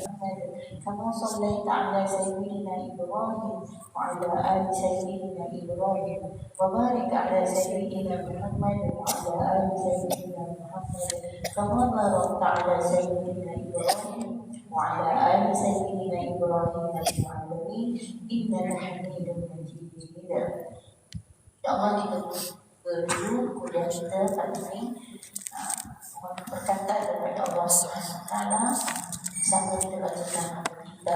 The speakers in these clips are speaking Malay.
محمد كما صليت على سيدنا إبراهيم وعلى آل سيدنا إبراهيم وبارك على سيدنا محمد وعلى آل سيدنا محمد كما باركت على سيدنا إبراهيم وعلى آل سيدنا إبراهيم في العالمين إنك حميد مجيد. Ya Allah, kita berdua kuliah kita pagi ini berkata kepada Allah Subhanahu Wa Taala sambil kita bacakan kita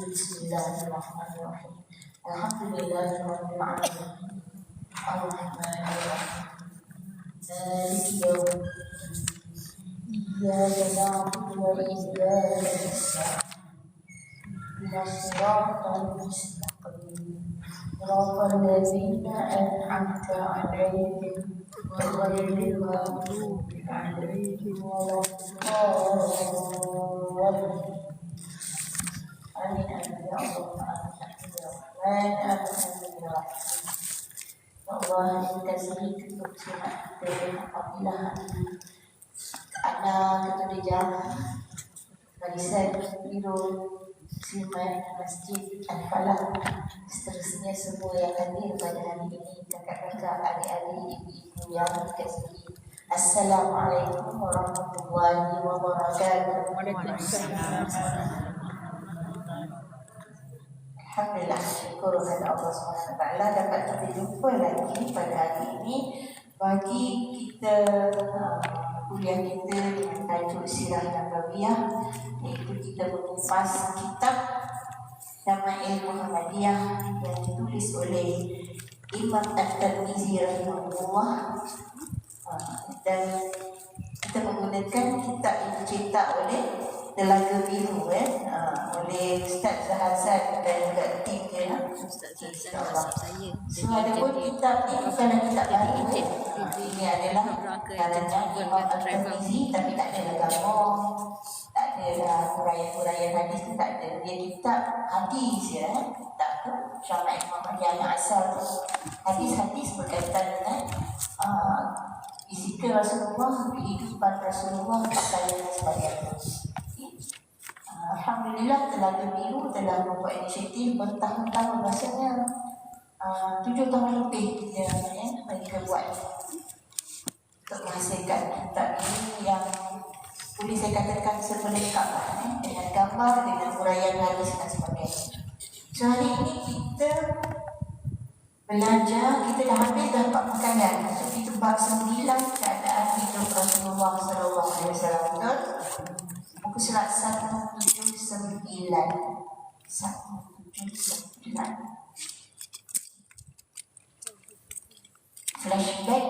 Bismillahirrahmanirrahim. Alhamdulillahirabbil alamin. Arrahmanirrahim. Maliki yaumiddin. Iyyaka na'budu wa iyyaka nasta'in. صراط المستقيم صراط الذين أنعمت عليهم غير المغضوب عليهم ولا الضالين. آمين يا الله. Allah kita sering tutup surat kita apabila ada ketujuan barisan biru Siman Masjid Al-Falah, seterusnya semua yang hadir pada hari ini, kakak-kakak, adik-adik, ibu-ibu yang dikasihi. Assalamualaikum warahmatullahi wabarakatuh. Alhamdulillah, syukur kepada Allah SWT dapat kita jumpa lagi pada hari ini bagi kita kuliah kita dengan tajuk Sirah Nabawiyah, iaitu kita mengupas kitab Syama'il Muhammadiyah yang ditulis oleh Imam At-Tirmizi rahimahullah, dan kita menggunakan kitab yang dicetak oleh Telaga Biru oleh Ustaz Zahazad dan juga tim dia insya-Allah. So ada pun kitab ni bukanlah kitab baru. Ini adalah karangan Imam At-Tirmizi, tapi tak ada gambar, tak ada huraian-huraian hadis tu, tak ada. Dia kitab hadis ya. Kitab tu Syama'il Muhammadiyah yang asal tu hadis-hadis berkaitan dengan fizikal Rasulullah, kehidupan Rasulullah, pakaian dan sebagainya. Alhamdulillah, Telaga Biru telah membuat inisiatif bertahun-tahun, rasanya 7 tahun lebih mereka buat untuk menghasilkan kitab ini yang boleh saya katakan semelengkap dengan gambar, dengan huraian hadis dan sebagainya. So hari ini kita belajar, kita dah habis dah 4 pakaian. So kita bab 9 keadaan hidup Rasulullah SAW, betul? Muka surat 179. Flashback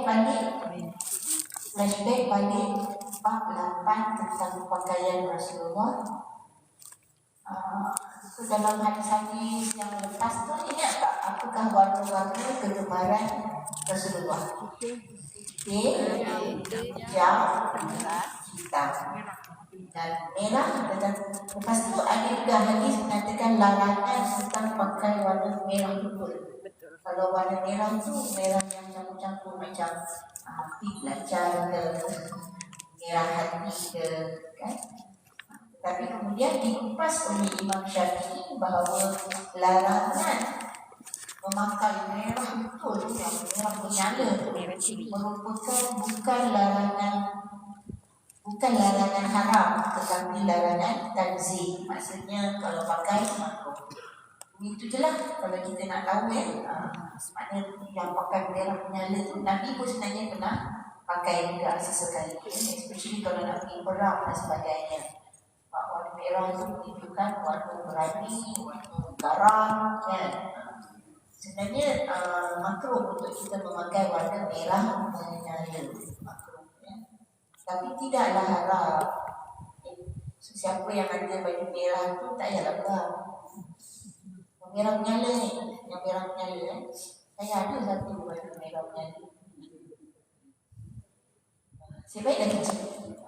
balik bab 8 tentang pakaian Rasulullah. So dalam hadis-hadis yang lepas tu, ingat tak apakah warna-warna kegemaran Rasulullah? Hijau, hitam dan merah. Dan lepas tu ada juga hadis mengatakan larangan tentang pakai warna merah betul. Kalau warna merah tu merah yang campur-campur macam api belajar ke merah hati ke kan. Tapi kemudian dikupas oleh Imam Syafi'i bahawa larangan memakai merah betul, yang merah menyala tu, merupakan bukan larangan haram, tetapi larangan tanzih. Maksudnya kalau pakai makruh. Itu je lah kalau kita nak tahu maknanya yang pakai merah menyala tu Nabi pun sebenarnya pernah pakai juga sesekali, especially kalau nak pergi perang dan sebagainya. Warna merah itu menunjukkan warna berani, warna garang kan. Sebenarnya makruh untuk kita memakai warna merah menyala, makruh ya. Tapi tidaklah haram. So, siapa yang ada baju merah tu tak payahlah perang. Merah menyala ni, yang merah menyala saya ada satu baju merah menyala. Saya baik dah kecil.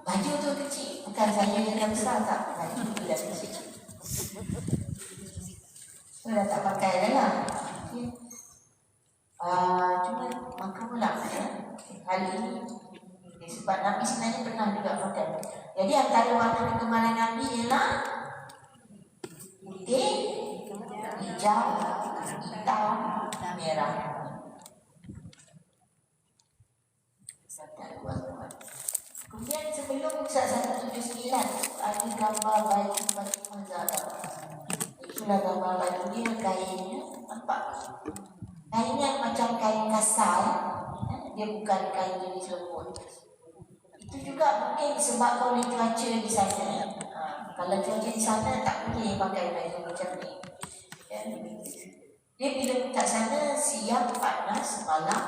Baju tu kecil, bukan saya yang besar tak. Baju tu dah kecil. So dah tak pakai dah lah. Cuma makruh lah ya. Kali ini Sebab Nabi sebenarnya pernah juga pakai. Jadi antara warna kegemaran Nabi ialah putih, hijau, hitam, merah. Kemudian sebelum Ustaz 179 ada gambar baju Fatimah Zahra. Itulah gambar baju dia, kainnya nampak. Kainnya macam kain kasar, dia bukan kain jenis lembut. Itu juga mungkin disebabkan oleh cuaca di sana. Kalau cuaca di sana tak boleh pakai baju macam ni. Dia bila kat sana siang panas, malam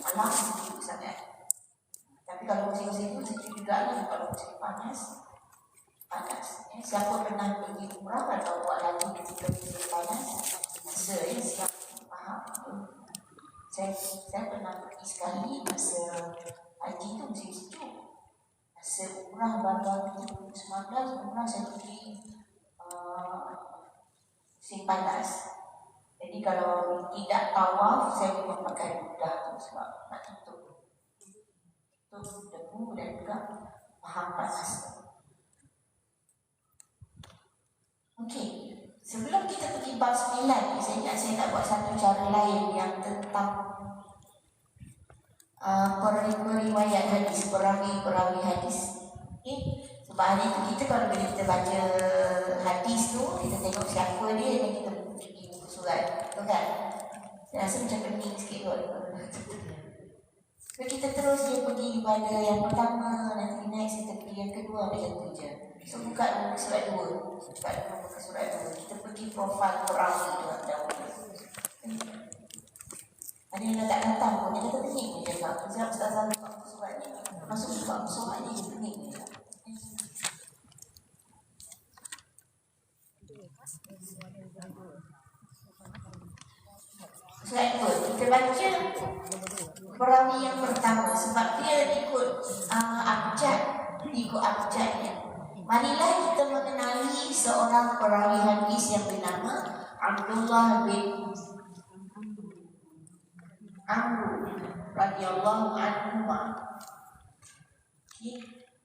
malam sejuk sangat. Tapi kalau musim-musim itu sejuk juga lah. Kalau musim panas. Siapa pernah pergi umrah atau buat lagi ketika musim panas, masa siap faham tu. Saya pernah pergi sekali masa haji tu musim sejuk. Masa umrah baru 2019, umrah saya pergi musim panas. Jadi kalau tidak tawaf, saya boleh pakai kuda tu sebab nak tutup debu dan juga paham panas. Okey, sebelum kita pergi bab 9, saya ingat saya nak buat satu cara lain yang tentang periwayat hadis, perawi hadis. Okey, sebab hari itu kita kalau kita baca hadis tu, kita tengok siapa dia dan kita pergi buku surat, betul kan? Saya rasa macam pening sikit kot. So kita terus dia pergi pada yang pertama, nanti next kita pergi yang kedua, macam tu je. So buka muka surat 2, muka surat 2, kita pergi profil perawi tu. Ada yang tak datang pun, dia kata pening pun je tak. Sebab Ustazah buka muka surat ni, masuk buka muka surat ni, dia pening je tak. Surat 2, kita baca perawi yang pertama sebab dia ikut abjadnya. Marilah kita mengenali seorang perawi hadis yang bernama Abdullah bin Amr radhiyallahu anhu.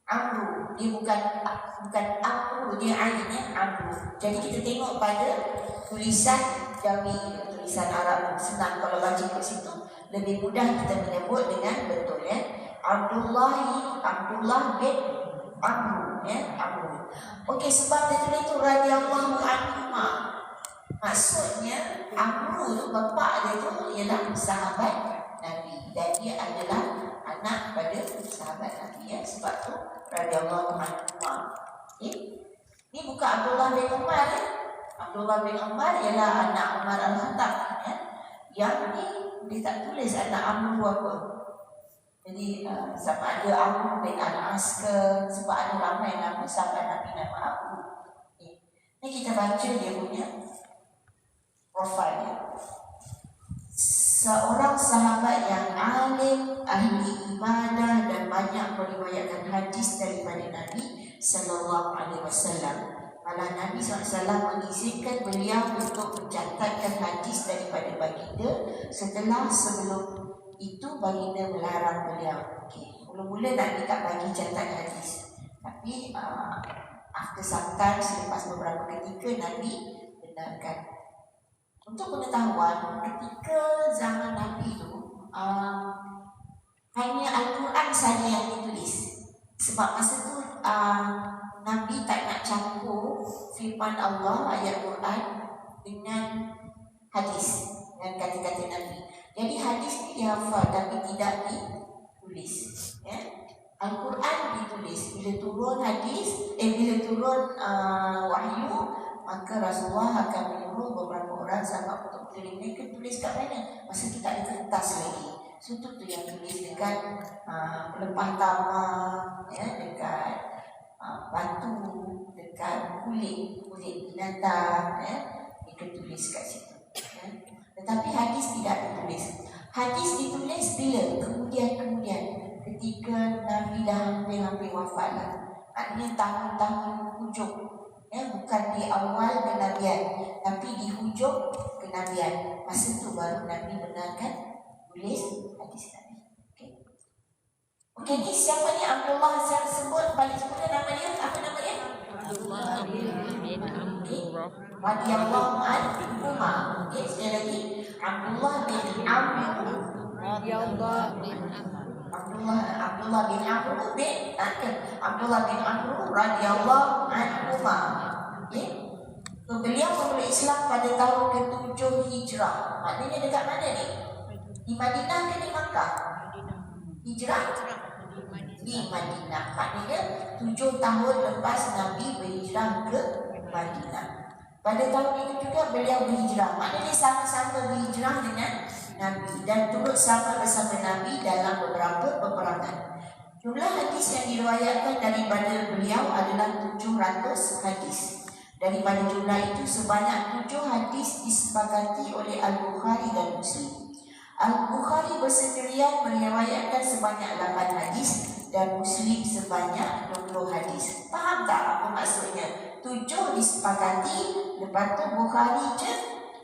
Amr, dia bukan Amr, dia ainnya Amr. Jadi kita tengok pada tulisan Jawi, tulisan Arab senang kalau baca kat situ lebih mudah kita menyebut dengan betul ya. Abdullah bin Amr ya, Amr. Okey, sebab dia tulis tu radhiyallahu anhu. Maksudnya Amr tu bapa dia tu ialah sahabat Nabi dan dia adalah anak pada sahabat Nabi ya. Sebab tu radhiyallahu anhu. Ini bukan Abdullah bin Umar ya. Abdullah bin Umar ialah anak Umar Al-Khattab ya. Yang ni dia tak tulis anak Amr apa. Jadi sama ada Amr bin Al-As ke, sebab ada ramai nama sahabat Nabi nama Abu. Ni kita baca dia punya profilnya. Seorang sahabat yang alim, ahli ibadah dan banyak meriwayatkan hadis daripada Nabi sallallahu alaihi wasallam. Malah Nabi SAW mengizinkan beliau untuk mencatatkan hadis daripada baginda sebelum itu baginda melarang beliau. Okay. Mula-mula Nabi tak bagi catat hadis, tapi after some time, selepas beberapa ketika Nabi benarkan. Untuk pengetahuan, ketika zaman Nabi tu hanya Al-Quran saja yang ditulis. Sebab masa tu Nabi tak nak campur firman Allah, ayat Quran dengan hadis, dengan kata-kata Nabi. Jadi hadis ni dihafal tapi tidak ditulis ya? Al-Quran ditulis. Bila turun hadis, bila turun wahyu, maka Rasulullah akan menyuruh beberapa orang sahabat untuk tulis. Mereka tulis kat mana? Masa tu tak ada kertas lagi. So tu yang tulis dekat pelepah tamak ya, dekat batu, dekat kulit binatang ya, mereka tulis kat situ ya. Tetapi hadis tidak ditulis. Hadis ditulis bila? Kemudian ketika Nabi dah hampir wafat lah. Artinya tahun-tahun hujung ya, bukan di awal kenabian tapi di hujung kenabian. Masa tu baru Nabi benarkan tulis hadis Nabi. Okay. Okey, ni siapa ni Abdullah saya sebut balik semula nama dia? Apa nama dia? Abdullah bin Amr Radhiyallahu anhuma. Okey, sekali lagi. Abdullah bin Amr radhiyallahu bin Abdullah bin Amr radhiyallahu anhuma. Okey. Beliau memeluk Islam pada tahun ke-7 Hijrah. Maknanya dekat mana ni? Di Madinah ke di Makkah? Hijrah di Madinah. Maknanya 7 tahun lepas Nabi berhijrah ke Madinah. Pada tahun itu juga beliau berhijrah. Maknanya sama-sama berhijrah dengan Nabi dan turut sama bersama Nabi dalam beberapa peperangan. Jumlah hadis yang diriwayatkan daripada beliau adalah 700 hadis. Daripada jumlah itu sebanyak 7 hadis disepakati oleh Al-Bukhari dan Muslim. Al-Bukhari bersendirian meriwayatkan sebanyak 8 hadis dan Muslim sebanyak 20 hadis. Faham tak apa maksudnya? 7 disepakati, lepas tu Bukhari je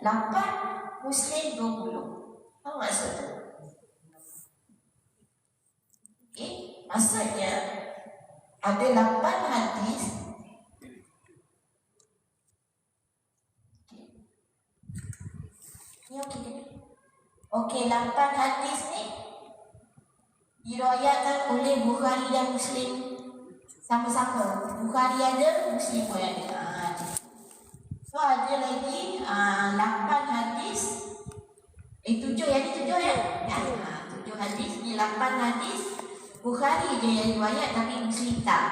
8, Muslim 20. Apa maksud tu? Okay. Maksudnya ada 8 hadis. Okey, 8 hadis ni diriwayatkan oleh Bukhari dan Muslim sama-sama. Bukhari ada, Muslim pun ada. So ada lagi 8 hadis. 7 ya, ni 7 ya? 7 hadis ni 8 hadis. Bukhari je yang riwayat tapi Muslim tak.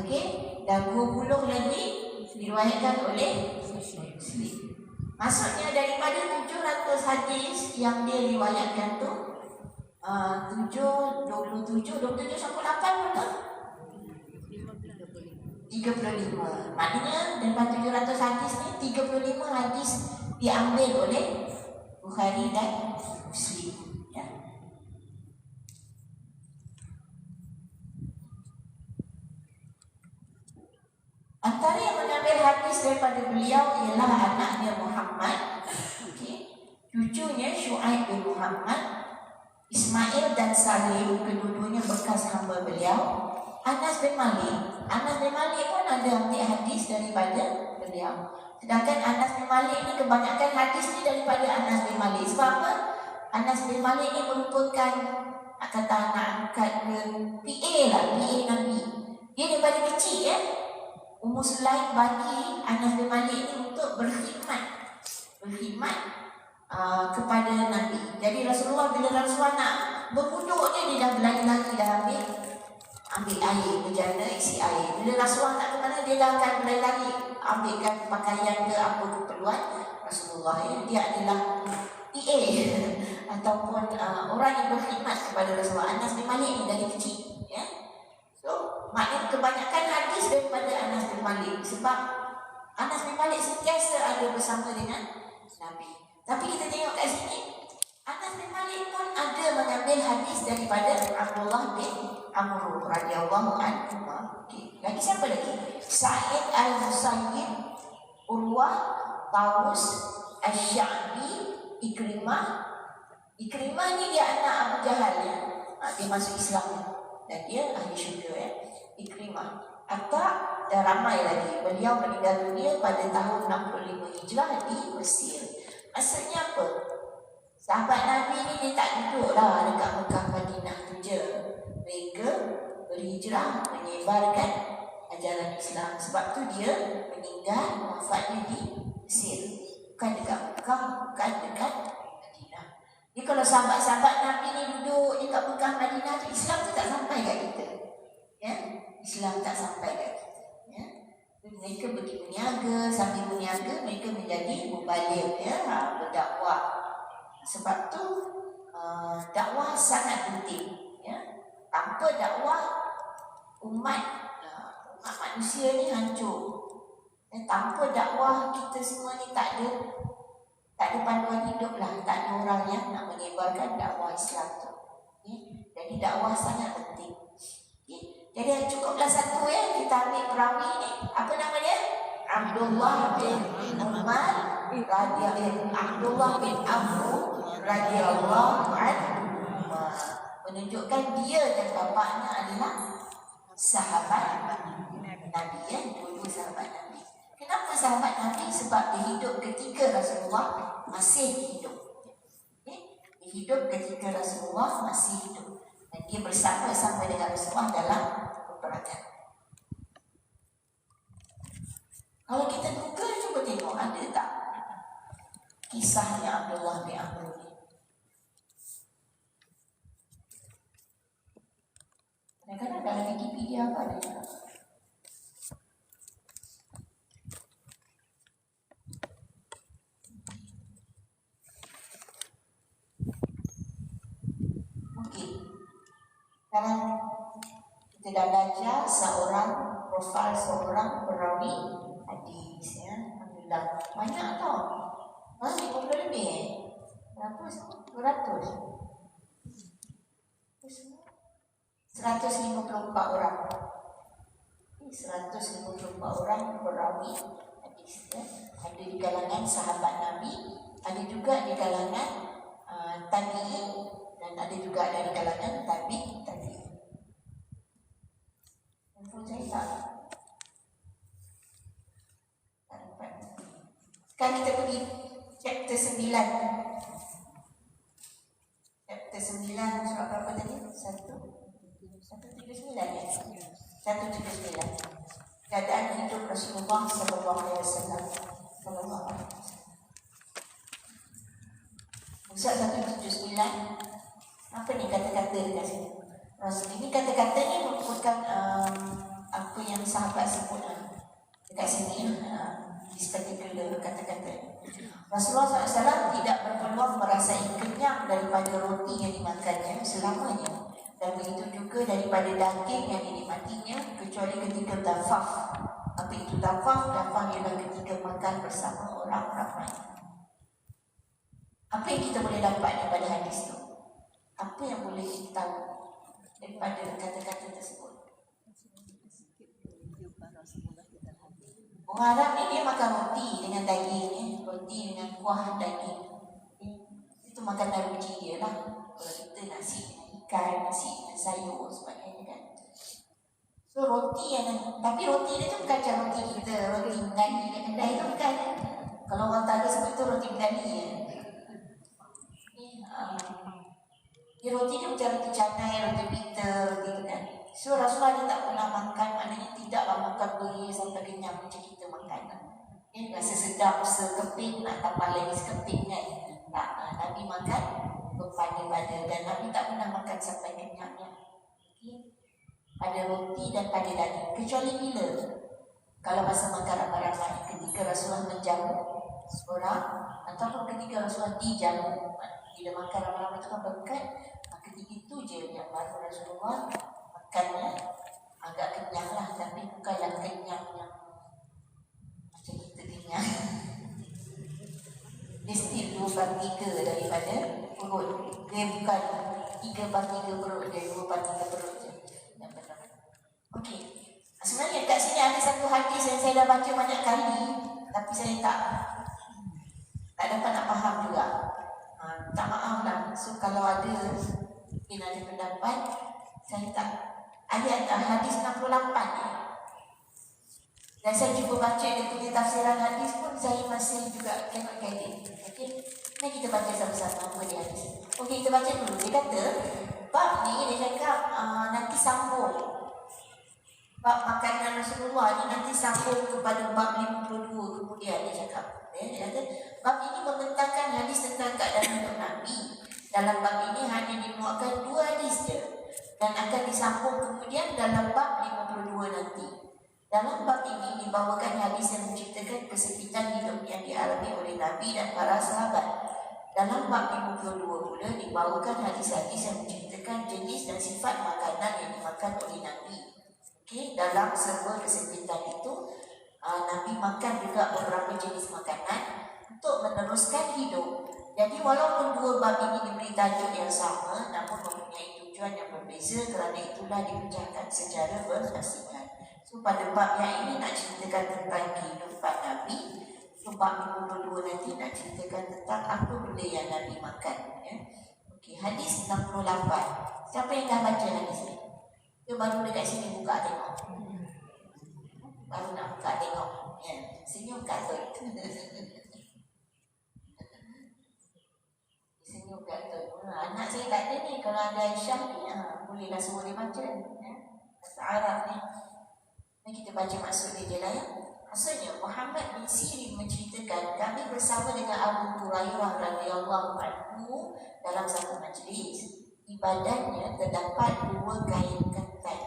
Okey, dan 20 lagi diriwayatkan oleh Muslim. Maksudnya daripada 700 hadis yang dia riwayatkan tu 27 sampai 8 betul? 35. Maknanya daripada 700 hadis ni 35 hadis diambil oleh Bukhari dan Muslim ya. Antara yang mengambil hadis daripada beliau ialah anaknya Muhammad, cucunya Syuaib bin Muhammad, Ismail dan Salim, kedua-duanya bekas hamba beliau. Anas bin Malik pun ada ambil hadis daripada beliau. Sedangkan Anas bin Malik ni kebanyakan hadis ni daripada Anas bin Malik. Sebab apa? Anas bin Malik ni merupakan kata anak angkat PA Nabi. Dia daripada kecil ya. Umur Sulaim bagi Anas bin Malik ni untuk berkhidmat kepada Nabi. Jadi Rasulullah bila Rasulullah nak berwuduk dia dah berlari-lari dah ambil air, berjana isi air. Bila Rasulullah tak ke mana dia dah akan berlari-lari ambilkan pakaian ke apa keperluan Rasulullah ya. Dia adalah PA ataupun orang yang berkhidmat kepada Rasulullah. Anas bin Malik ni dari kecil ya. So maknanya kebanyakan hadis daripada Anas bin Malik sebab Anas bin Malik sentiasa ada bersama dengan Nabi. Tapi kita tengok kat sini Anas bin Malik pun ada mengambil hadis daripada Abdullah bin Amr radhiyallahu anhu. Okay. Lagi siapa lagi? Sa'id al-Musayyib, Urwah, Tawus, Asy-Sya'bi, Ikrimah ni dia anak Abu Jahal ya. Dia masuk Islam dan dia ahli syurga ya. Ikrimah. Atta dan ramai lagi. Beliau meninggal dunia pada tahun 65 Hijrah di Mesir. Maksudnya apa? Sahabat Nabi ni dia tak duduklah dekat Mekah Madinah tu je. Mereka berhijrah menyebarkan ajaran Islam. Sebab tu dia meninggal wafatnya di Mesir. Bukan dekat Mekah, bukan dekat Madinah. Jadi kalau sahabat-sahabat Nabi ni duduk dekat Mekah Madinah tu, Islam tu tak sampai kat kita. Ya? Islam tak sampai kat kita. Ya? Mereka pergi berniaga, sambil berniaga mereka menjadi mubaligh ya, berdakwah. Sebab tu dakwah sangat penting ya. Tanpa dakwah umat manusia ni hancur. Tanpa dakwah kita semua ni tak ada panduan hidup lah. Tak ada orang yang nak menyebarkan dakwah Islam tu ya. Jadi dakwah sangat penting ya. Jadi cukuplah satu ya. Kita ambil perawi ni. Apa nama dia? Abdullah bin Umar Abdullah bin Amr radhiyallahu anhu. menunjukkan dia dan bapaknya adalah sahabat Nabi, ya, dua-dua sahabat Nabi. Kenapa sahabat Nabi? Sebab dia hidup ketika Rasulullah masih hidup. Dia hidup ketika Rasulullah masih hidup. Dan dia bersama-sama dengan Rasulullah dalam peperangan. Kalau kita Google, cuba tengok ada tak kisahnya Abdullah bin Amr ni. Kadang-kadang dalam Wikipedia apa ada juga. Okey. Sekarang kita dah belajar profil seorang perawi hadis, ya. Alhamdulillah. Banyak tau. 50 lebih. Berapa semua? 200. 154 orang. 154 orang perawi hadis, ya. Ada di kalangan sahabat Nabi, ada juga di kalangan tabi'in, dan ada juga di kalangan tabi'in. Info saya tak dapat. Sekarang kita pergi chapter 9. Chapter 9 surat berapa tadi? 179, ya? 179. Keadaan hidup Rasulullah sallallahu alaihi wasallam. Musa 179. Apa ni kata-kata dekat sini? Ini kata-kata ni merupakan apa yang sahabat sebut dekat sini, this particular kata-kata. Rasulullah SAW tidak berpeluang merasai kenyang daripada roti yang dimakannya selamanya, dan begitu juga daripada daging yang dinikmatinya, kecuali ketika dafaf. Apa itu dafaf? Dafaf ialah ketika makan bersama orang ramai. Apa yang kita boleh dapat daripada hadis itu? Apa yang boleh kita tahu daripada kata-kata tersebut? Orang Arab ni dia makan roti dengan daging, roti dengan kuah daging. Itu makanan ruji dia lah. Kalau kita nasi dengan ikan, nasi dengan sayur sebagainya, kan. So roti tapi roti dia tu bukan macam roti kita, roti Mendali kat kedai tu bukan. Kalau orang tak ada sebut tu roti Mendali, ya. Roti dia macam roti canai, roti bitter, roti tu, kan. So Rasulullah dia tak pernah makan, maknanya tidaklah makan beri sampai kenyang macam kita makan. Rasa sedap sekeping, nak tambah lagi sekeping, kan. Tak, Nabi makan berpada-pada, dan Nabi tak pernah makan sampai kenyang, ya. Pada roti dan pada daging. Kecuali bila? Kalau masa makan ramai-ramai, ketika Rasulullah menjamu orang, ataupun ketika Rasulullah dijamu. Bila makan ramai-ramai itu kan berkat, ketika itu je yang baru Rasulullah makannya agak kenyang lah, tapi bukanlah kenyang yang macam kita kenyang. Dia still 2/3 daripada perut. Dia bukan 3/3 perut, dia 2/3 perut je. Yang benar. Okey. Sebenarnya kat sini ada satu hadis yang saya dah baca banyak kali, tapi saya tak dapat nak faham juga. Tak maaf lah. So kalau ada mungkin ada pendapat, saya tak. Ayat hadis 68 ni, dan saya cuba baca dia punya tafsiran hadis pun saya masih juga cannot get it. Okey, mari kita baca sama-sama apa dia hadis. Okey, kita baca dulu. Dia kata bab ni, dia cakap nanti sambung. Bab makanan Rasulullah ni nanti sambung kepada bab 52 kemudian dia cakap. Dia kata bab ini membentangkan hadis tentang keadaan hidup Nabi. Dalam bab ini hanya dimuatkan 2 hadis je, dan akan disambung kemudian dalam bab 52 nanti. Dalam bab ini dibawakan hadis yang menceritakan kesempitan hidup yang dialami oleh Nabi dan para sahabat. Dalam bab 52 pula dibawakan hadis-hadis yang menceritakan jenis dan sifat makanan yang dimakan oleh Nabi. Okey, dalam serba kesempitan itu, Nabi makan juga beberapa jenis makanan untuk meneruskan hidup. Jadi walaupun 2 bab ini diberi tajuk yang sama, namun mempunyai tujuan yang berbeza, kerana itulah dipecahkan secara berbasingan. So pada bab yang ini nak ceritakan tentang kehidupan Nabi. So bab 52 nanti nak ceritakan tentang apa benda yang Nabi makan, ya. Okey, hadis 68. Siapa yang dah baca hadis ni? Dia baru dekat sini buka tengok. Baru nak buka tengok. Ya, senyum katut. Senyum katut. Anak saya tak ada ni. Kalau ada Aisyah ni, bolehlah suruh dia baca. Ya. Bahasa Arab ni. Dan kita baca maksud dia je lah ya. Maksudnya Muhammad bin Sirin menceritakan, kami bersama dengan Abu Hurairah radhiyallahu anhu dalam satu majlis. Di badannya terdapat 2 kain ketan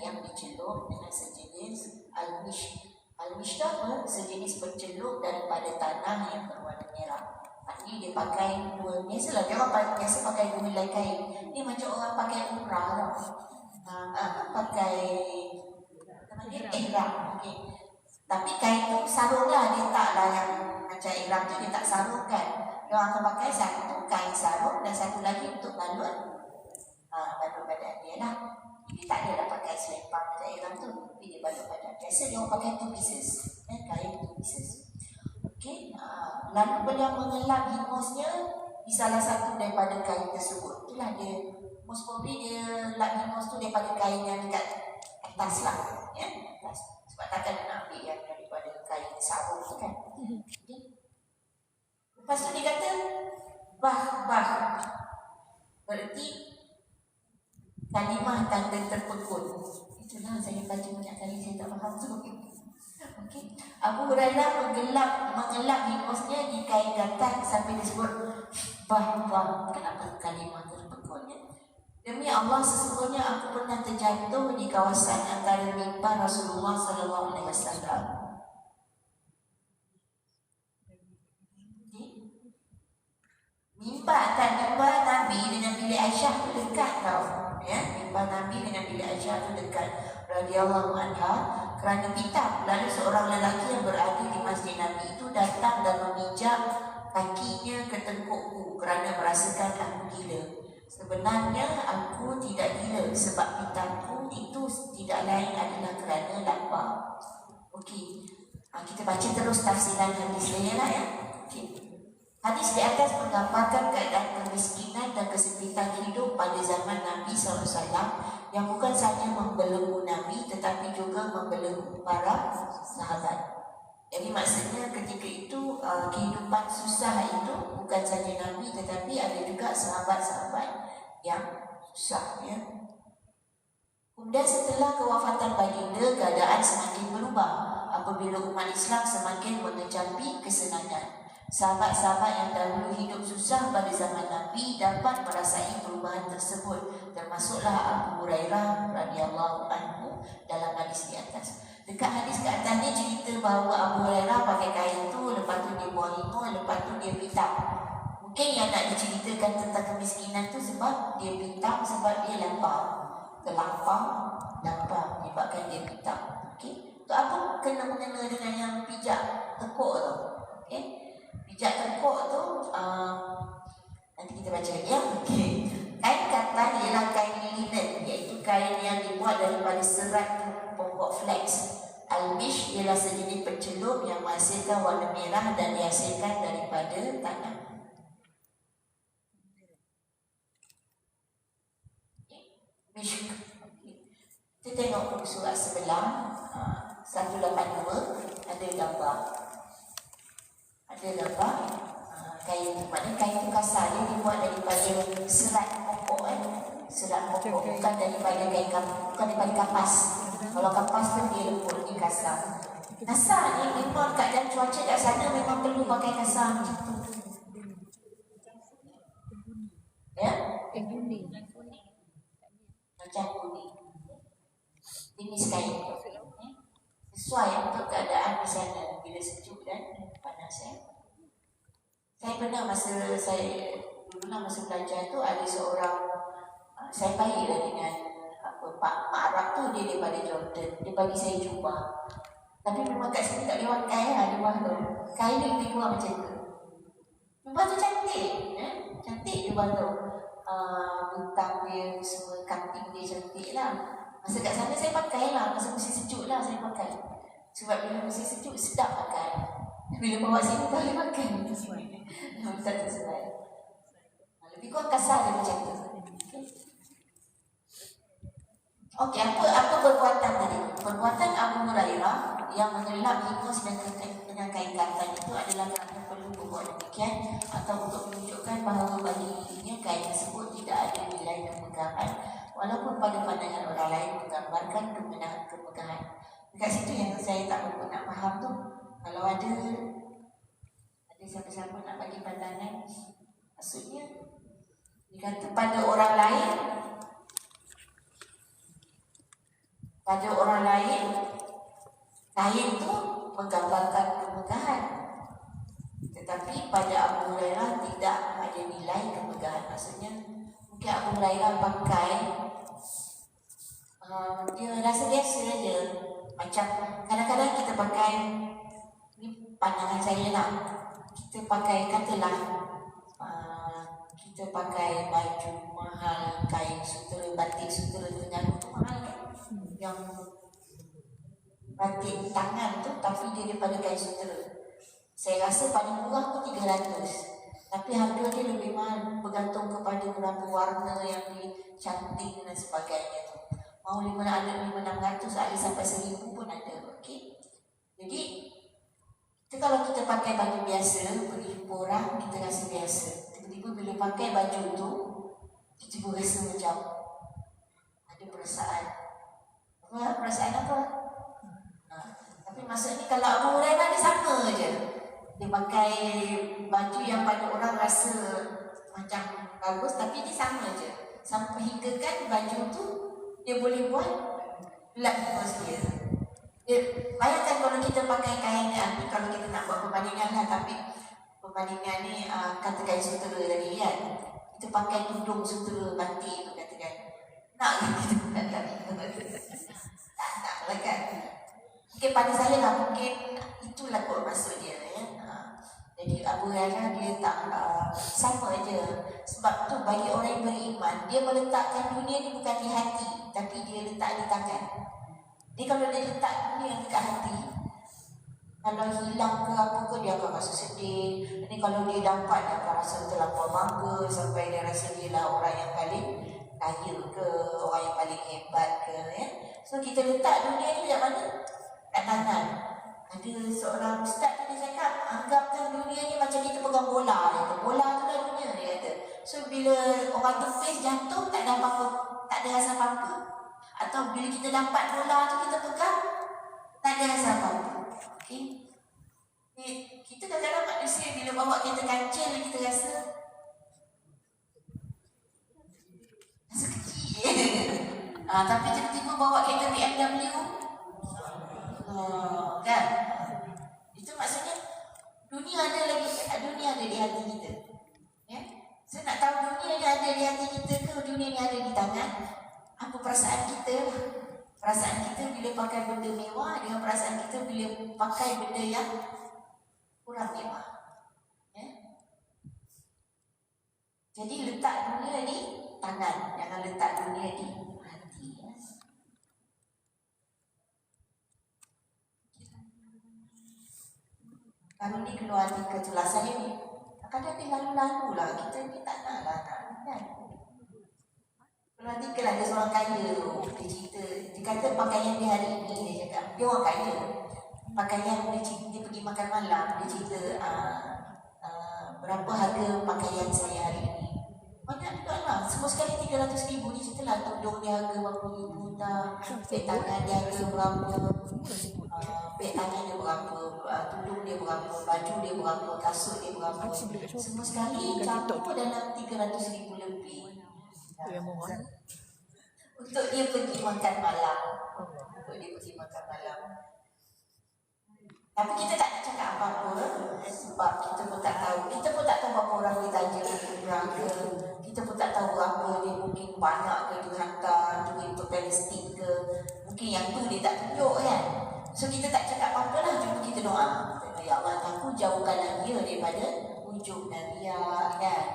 yang dicelup dengan sejenis al-mish. Al-mish apa? Sejenis pencelup daripada tanah yang berwarna merah. Ini dia pakai 2. Biasalah dia orang biasa pakai 2 helai kain. Ni macam orang pakai umrah tau. Pakai ihram. Okay. Tapi kain tu sarung lah. Dia taklah yang macam ihram tu dia tak sarungkan. Dia orang akan pakai satu kain sarung dan satu lagi untuk balut badan dia lah. Jadi tak ada dah pakai selempang macam ihram tu. Tapi dia balut badan. Biasa dia orang pakai 2 pieces. Kain 2 pieces. Okay. Lalu beliau mengelap hingusnya di salah satu daripada kain tersebut. Itulah dia. Most probably dia lap hingus tu daripada kain yang dekat atas lah. Ya, atas. Sebab takkan nak ambil yang daripada kain sarung tu kan. Okay. Lepas tu dia kata bah. Berarti kalimah tanda terpekun. Itulah saya baca banyak kali saya tak faham tu. Okay. Abu Hurairah mengelap hingusnya di kain gatal sampai disebut bah. Kenapa kalimah terpekun ya? Demi Allah sesungguhnya aku pernah terjatuh di kawasan antara mimbar Rasulullah sallallahu alaihi wasallam. Mimbar Nabi dengan bilik Aisyah tu dekat tau. Ya, mimbar Nabi dengan bilik Aisyah tu dekat radhiyallahu anha kerana pitam. Lalu seorang lelaki yang berada di masjid Nabi itu datang dan memijak kakinya ke tengkukku kerana merasakan aku gila. Sebenarnya aku tidak gila sebab pitamku itu tidak lain adalah kerana lapar. Okey. Kita baca terus tafsiran hadis ni lah ya. Okey. Hadis di atas menggambarkan keadaan kemiskinan dan kesempitan hidup pada zaman Nabi SAW yang bukan sahaja membelenggu Nabi tetapi juga membelenggu para sahabat. Jadi maksudnya ketika itu kehidupan susah itu bukan saja Nabi tetapi ada juga sahabat-sahabat yang susah ya. Kemudian setelah kewafatan baginda, keadaan semakin berubah apabila umat Islam semakin mengecapi kesenangan. Sahabat-sahabat yang dahulu hidup susah pada zaman Nabi dapat merasai perubahan tersebut, termasuklah Abu Hurairah radhiyallahu anhu dalam hadis di atas. Dekat hadis ke atas ni cerita bahawa Abu Hurairah pakai kain tu, lepas tu dia buang hingus, lepas tu dia pitam. Mungkin yang nak diceritakan tentang kemiskinan tu sebab dia pitam, sebab dia lapar. Terlampar, lapar menyebabkan dia pitam. Okey. Tu apa kena mengena dengan yang pijak tekuk tu? Okey. Pijak tekuk tu nanti kita baca lagi ya. Okey. Kain katan ialah kain linen, iaitu kain yang dibuat daripada serat pokok flax. Al-mish ialah sejenis pencelup yang menghasilkan warna merah dan dihasilkan daripada tanah. Mish. Kita tengok surat sebelah 182 ada gambar. Ada gambar kain tu. Maknanya kain tu kasar, dia dibuat daripada serat pokok serat pokok, bukan daripada kain bukan daripada kapas. Kalau kapas tu dia lembut, dia kasar. Kasar ni memang keadaan cuaca kat sana memang perlu pakai kasar macam tu. Ya? Macam kuning. Jenis kain tu. Sesuai untuk keadaan di sana bila sejuk dan panas ya. Saya pernah masa masa belajar tu ada seorang saya baiklah dengan Pak Arab tu, dia daripada Jordan. Dia bagi saya jubah. Tapi memang kat sini tak boleh pakai lah jubah tu. Kain dia lebih kurang macam tu. Jubah tu cantik. Cantik jubah tu. Bentang dia, semua cutting dia cantik lah. Masa kat sana saya pakai lah. Masa musim sejuk lah saya pakai. Sebab bila musim sejuk sedap pakai. Bila bawa sini tak boleh pakai. Betul tu sebab. Lebih kurang kasar dia macam tu. Okey, apa perbuatan tadi? Perbuatan Abu Hurairah yang mengelak hingga sedang dengan kain kafan itu adalah kerana perlu berbuat demikian atau untuk menunjukkan bahawa baginya kain tersebut tidak ada nilai kemegahan walaupun pada pandangan orang lain menggambarkan kemegahan. Dekat situ yang saya tak berapa nak faham tu. Kalau ada siapa-siapa nak bagi pandangan, maksudnya dikata pada orang lain kain tu menggambarkan kemegahan, tetapi pada Abu Hurairah tidak ada nilai kemegahan. Maksudnya mungkin Abu Hurairah pakai dia rasa biasa je. Macam kadang-kadang kita pakai, ni pandangan saya lah, kita pakai katalah kita pakai baju mahal, kain sutera, batik sutera dengan tu mahal kan, yang batik tangan tu tapi dia daripada kain sutera. Saya rasa paling murah tu 300, tapi harga dia lebih mahal bergantung kepada berapa warna yang dicanting dan sebagainya tu. Mau 500, 600, ada sampai 1000 pun ada. Okey. Jadi kalau kita pakai baju biasa, pergi jumpa orang, kita rasa biasa. Tiba-tiba bila pakai baju tu, kita pun rasa macam ada perasaan. Perasaan apa? Tapi maksudnya kalau Abu Hurairah dia sama je. Dia pakai baju yang pada orang rasa macam bagus, tapi dia sama je. Sampai hingga kan baju tu dia boleh buat gelap bos dia. Bayangkan kalau kita pakai kain ni, kalau kita nak buat perbandingan lah, tapi perbandingan ni kata kain sutera tadi kan, kita pakai tudung sutera batik tu katakan, nak kita tak lah kan. Mungkin pada saya lah, mungkin itulah kot maksud dia ya. Jadi Abu Hurairah dia tak sama je. Sebab tu bagi orang yang beriman, dia meletakkan dunia ni bukan di hati, tapi dia letak di tangan. Dia kalau dia letak dunia dekat hati, kalau hilang ke apa ke, dia akan rasa sedih. Ini kalau dia dapat, dia akan rasa terlampau bangga sampai dia rasa dia lah orang yang paling kaya ke, orang yang paling hebat ke ya. So kita letak dunia ni kat mana? Kat tangan. Ada seorang ustaz dia cakap, anggapkan dunia ni macam kita pegang bola. Dia kata, bola tu dah dunia, dia kata. So bila orang tepis jatuh, tak ada apa-apa, tak ada rasa apa-apa. Atau bila kita dapat bola tu, kita pegang, tak ada rasa apa-apa. Okay? Kita kadang-kadang manusia bila bawa kereta kancil, kita rasa kecil. Tapi tiba-tiba bawa kereta BMW, kan? Itu maksudnya dunia ada di hati kita. Ya? Saya nak tahu dunia ni ada di hati kita ke dunia ni ada di tangan? Apa perasaan kita? Perasaan kita bila pakai benda mewah dengan perasaan kita bila pakai benda yang kurang mewah. Ya? Jadi letak dunia di tangan, jangan letak dunia di hati. Ya? Kalau ni keluar artikel tu lah, saya ni kadang dia lalu-lalu lah, kita ni tak nak lah kan. Keluar artikel ada seorang kaya tu, dia cerita, dia kata pakaian dia hari ni, dia cakap, dia orang kaya, pakaian dia pergi makan malam, dia cerita berapa harga pakaian saya hari ni. Banyak juga lah, semua sekali 300,000, dia cerita lah tudung dia harga berapa ribu tak, pek tangan dia harga berapa, pek tangan dia berapa, tudung dia berapa, baju dia berapa, kasut dia berapa, semua sekali campur dalam 300,000 lebih. Untuk dia pergi makan malam. Tapi kita tak nak cakap apa-apa, sebab kita pun tak tahu. Kita pun tak tahu berapa orang ditaja umrah ke. Kita pun tak tahu berapa dia, mungkin banyak ke dia hantar duit untuk Palestin ke. Mungkin yang tu dia tak tunjuk kan. So kita tak cakap apa-apa lah, cuma kita doa. Ya Allah, aku jauhkanlah dia daripada ujub dan riak kan.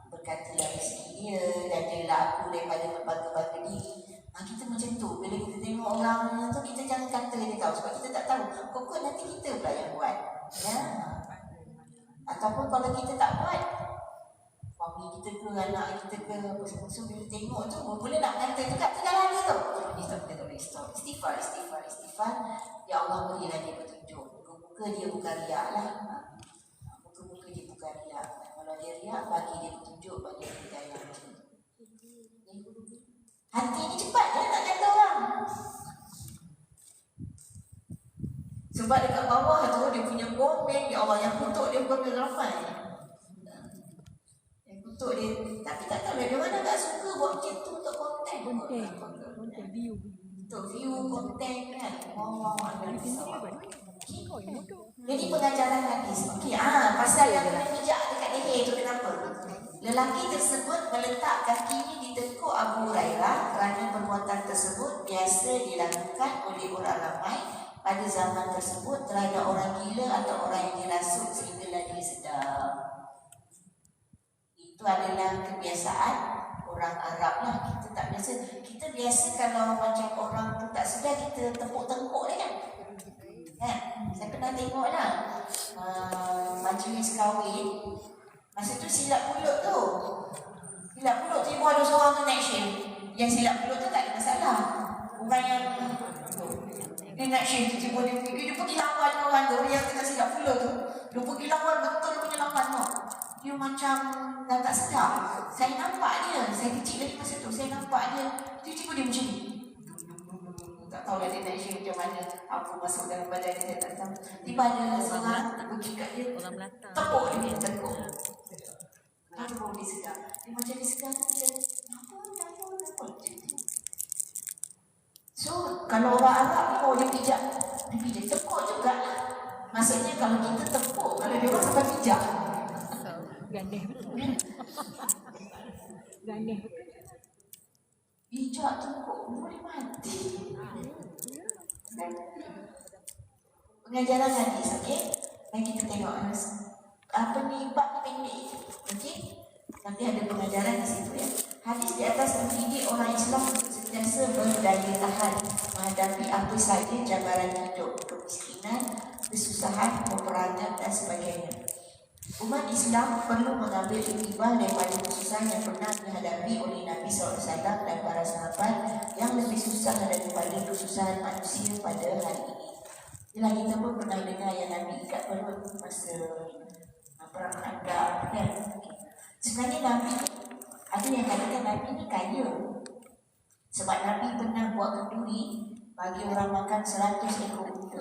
Berkatilah rezeki dia dan jadilah aku daripada berbangga-bangga diri. Kita macam tu. Bila kita tengok orang tu, kita jangan kata dia tahu, sebab kita tak tahu. Kok nanti kita pula yang buat ya? Ataupun kalau kita tak buat, suami kita ke, anak kita ke, so bila tengok tu, boleh nak kata juga jalan dia tu. Kita tulis istighfar. Ya Allah berilah dia petunjuk. Muka dia bukan riak lah. Muka dia bukan riak. Kalau dia riak, bagi dia petunjuk, bagi dia hidayah. Hati ni cepat je tak kata orang. Sebab dekat bawah tu dia punya komen, ya Allah yang kutuk dia bukan ramai. Yang kutuk dia, tapi tak tahu dia mana tak suka buat macam tu untuk konten. Konten view. Untuk view konten kan. Allah ada risau. Jadi pengajaran hadis. Okey, pasal yang kena pijak dekat leher tu kenapa? Lelaki tersebut meletak kakinya di tekuk Abu Hurairah kerana perbuatan tersebut biasa dilakukan oleh orang ramai pada zaman tersebut terhadap orang gila atau orang yang dirasuk sehinggalah dia sedar. Itu adalah kebiasaan orang Arab lah. Kita tak biasa. Kita biasa kalau macam orang tu tak sedar, kita tepuk-tengkuk dia kan. Saya pernah tengok lah majlis kahwin. Masa tu silap pulut tu ibu ada seorang tu naik shave. Yang silap pulut tu tak ada masalah. Bukan yang dia nak shave tu tiba dia pergi lawan orang tu yang tengah silap pulut tu. Dia pergi lawan betul punya lawan tu. Dia macam dah tak sedar. Saya nampak dia. Saya kecil lagi masa tu. Saya nampak dia. Tiba-tiba dia macam ni. Tak tahu lah dia nak share macam mana. Apa masuk dalam badan dia, saya tak tahu. Tiba ada seorang pergi kat dia. Tepuk dia. Baru dia sedar. Dia macam dia sedar. Kenapa? So, kalau orang Arab ni kalau dia pijak tepuk juga lah. Maksudnya kalau kita tepuk, kalau dia orang sampai pijak. Gandeh betul. Pijak tepuk boleh mati. Pengajaran hadis, okey? Dan kita tengok apa ni bab pendek, okey? Nanti ada pengajaran di situ ya. Hadis di atas mendidik orang Islam untuk sentiasa berdaya tahan menghadapi apa saja cabaran hidup, kemiskinan, kesusahan, peperangan dan sebagainya. Umat Islam perlu mengambil iktibar daripada kesusahan yang pernah dihadapi oleh Nabi SAW dan para sahabat yang lebih susah daripada kesusahan manusia pada hari ini. Bila kita pun pernah dengar yang Nabi ikat perut masa perang Khandaq kan. Sebenarnya Nabi ada yang katakan Nabi ni kaya. Sebab Nabi pernah buat kenduri bagi orang makan 100 ekor unta.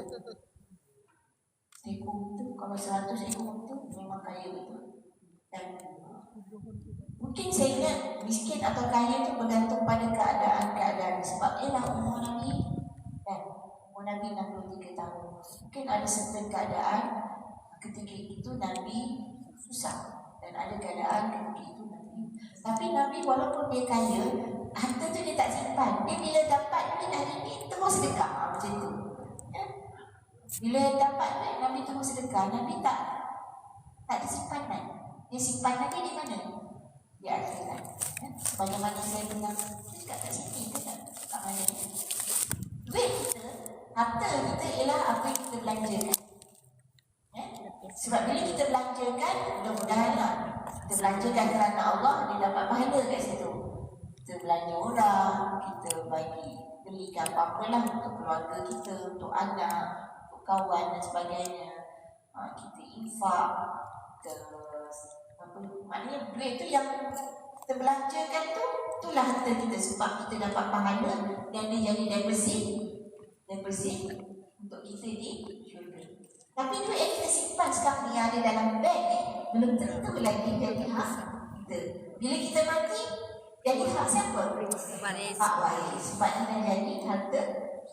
Ekor unta, kalau 100 ekor unta memang kaya betul. Dan mungkin saya ingat miskin atau kaya tu bergantung pada keadaan. Sebab ialah umur Nabi kan, umur Nabi 63 tahun. Mungkin ada certain keadaan ketika itu Nabi susah. Dan ada keadaan ketika itu Nabi. Tapi Nabi walaupun dia kaya, harta tu dia tak simpan. Dia bila dapat duit hari ni terus sedekah macam tu. Bila dapat duit Nabi terus sedekah. Nabi tak ada simpanan. Dia simpan Nabi di mana? Di akhirat. Bagaimana saya pernah cakap kat sini ke tak mana. Duit kita, harta kita ialah apa yang kita belanjakan. Sebab bila kita belanjakan, mudah-mudahanlah kita belanjakan kerana Allah, dia dapat pahala kat situ. Kita belanja orang, kita belikan apa-apalah untuk keluarga kita, untuk anak, untuk kawan dan sebagainya. Kita infak, maknanya duit tu yang kita belanjakan tu, itulah harta kita sebab kita dapat pahala dan dia jadi deposit untuk kita di syurga. Tapi duit yang kita simpan sekarang ni yang ada dalam bank ni belum tentu lagi jadi hak kita. Bila kita mati, jadi hak siapa? Hak waris. Sebab dia dah jadi harta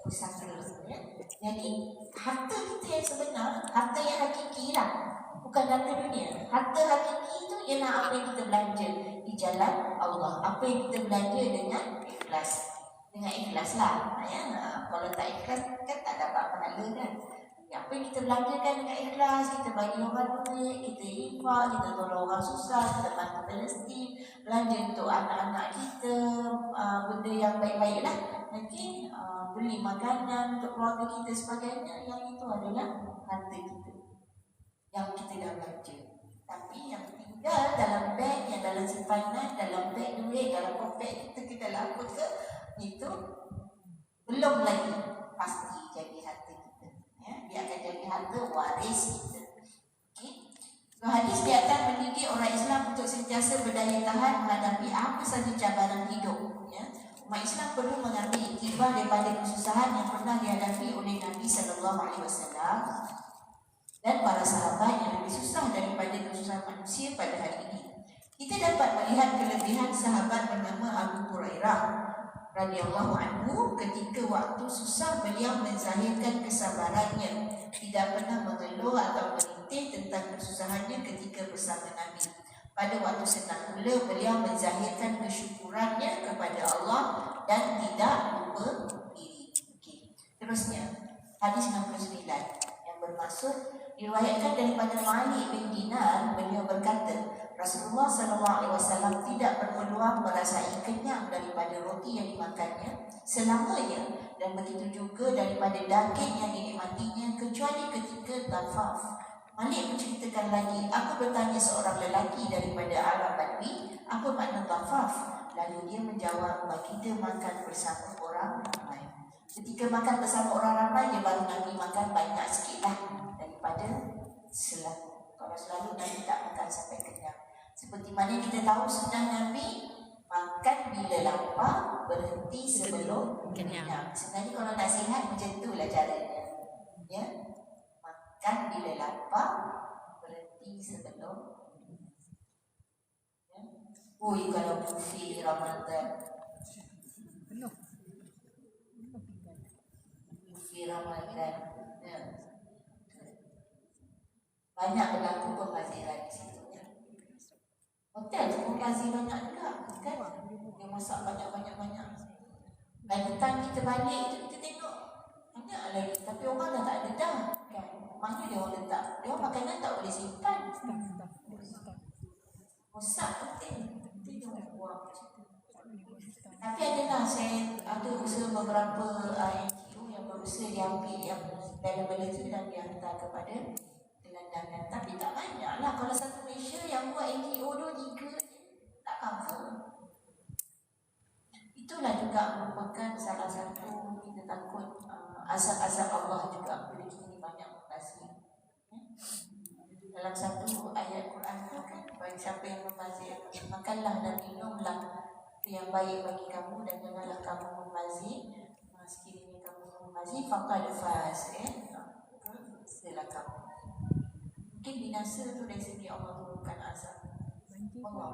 pusaka. Ya? Jadi harta kita yang sebenar, harta yang hakiki lah, bukan harta dunia. Harta hakiki itu ialah apa yang kita belanja di jalan Allah. Apa yang kita belanja dengan ikhlas. Dengan ikhlas lah. Ya? Kalau tak ikhlas kan tak dapat pahala kan. Apa yang kita belanjakan dengan ikhlas, kita bagi orang duit, kita infak, kita tolong orang susah, kita bantu Palestin, belanja untuk anak-anak kita, benda yang baik-baik lah. Nanti beli makanan untuk keluarga kita sebagainya, yang itu adalah harta kita yang kita dah belanja. Tapi yang tinggal dalam beg, yang dalam simpanan, dalam beg duit, dalam poket kita dalam apa ke, itu belum lagi pasti jadi harta kita. Ya, dia akan jadi harta waris kita. Okay. So, hadis di atas mendidik orang Islam untuk sentiasa berdaya tahan menghadapi apa sahaja cabaran hidup. Ya. Umat Islam perlu mengambil iktibar daripada kesusahan yang pernah dihadapi oleh Nabi SAW dan para sahabat yang lebih susah daripada kesusahan manusia pada hari ini. Kita dapat melihat kelebihan sahabat bernama Abu Hurairah radhiyallahu anhu. Ketika waktu susah, beliau menzahirkan kesabarannya, tidak pernah mengeluh atau merintih tentang kesusahannya ketika bersama Nabi. Pada waktu senang pula, beliau menzahirkan kesyukurannya kepada Allah dan tidak lupa diri. Okay. Terusnya, hadis 69 yang bermaksud diriwayatkan daripada Malik bin Dinar, beliau berkata, Rasulullah SAW tidak berpeluang merasai kenyang daripada roti yang dimakannya selamanya, dan begitu juga daripada daging yang dinikmatinya, kecuali ketika tafaf. Malik menceritakan lagi, aku bertanya seorang lelaki daripada Arab Badui, apa makna tafaf? Lalu dia menjawab, baginda makan bersama orang ramai. Ketika makan bersama orang ramai, dia baru Nabi makan banyak sikit lah daripada selalu. Kalau selalu Nabi tak makan sampai kenyang. Seperti mana kita tahu sunnah Nabi, makan bila lapar, berhenti sebelum kenyang. Sebenarnya kalau nak sihat macam itulah caranya. Ya, makan bila lapar, berhenti sebelum. Ya. Ui, kalau buffet Ramadan, buffet Ramadan, ya. Banyak berlaku pembaziran di situ. Ya. Hotel tu pun bazir banyak juga, kan? Dia masak banyak-banyak. Dan datang kita balik tu, kita tengok banyak lagi. Tapi orang dah tak ada dah, kan? Mana dia orang letak? Dia orang makanan tak boleh simpan. Rosak penting dia orang buang. Tapi adalah saya ada usaha beberapa NGO yang berusaha diambil yang dalam benda tu dan dihantar kepada gelandangan. Tapi tak banyak lah. Kalau satu Malaysia yang buat NGO 2-3 tak cover. Itulah juga merupakan salah satu kita takut azab-azab Allah juga bila kita ni banyak membazir. Dalam satu ayat Quran tu kan, bagi siapa yang membazir, makanlah dan minumlah itu yang baik bagi kamu dan janganlah kamu membazir. Sekiranya kamu membazir, faqad faz, setelah kamu. Mungkin binasa tu dari segi Allah turunkan azab. Allah.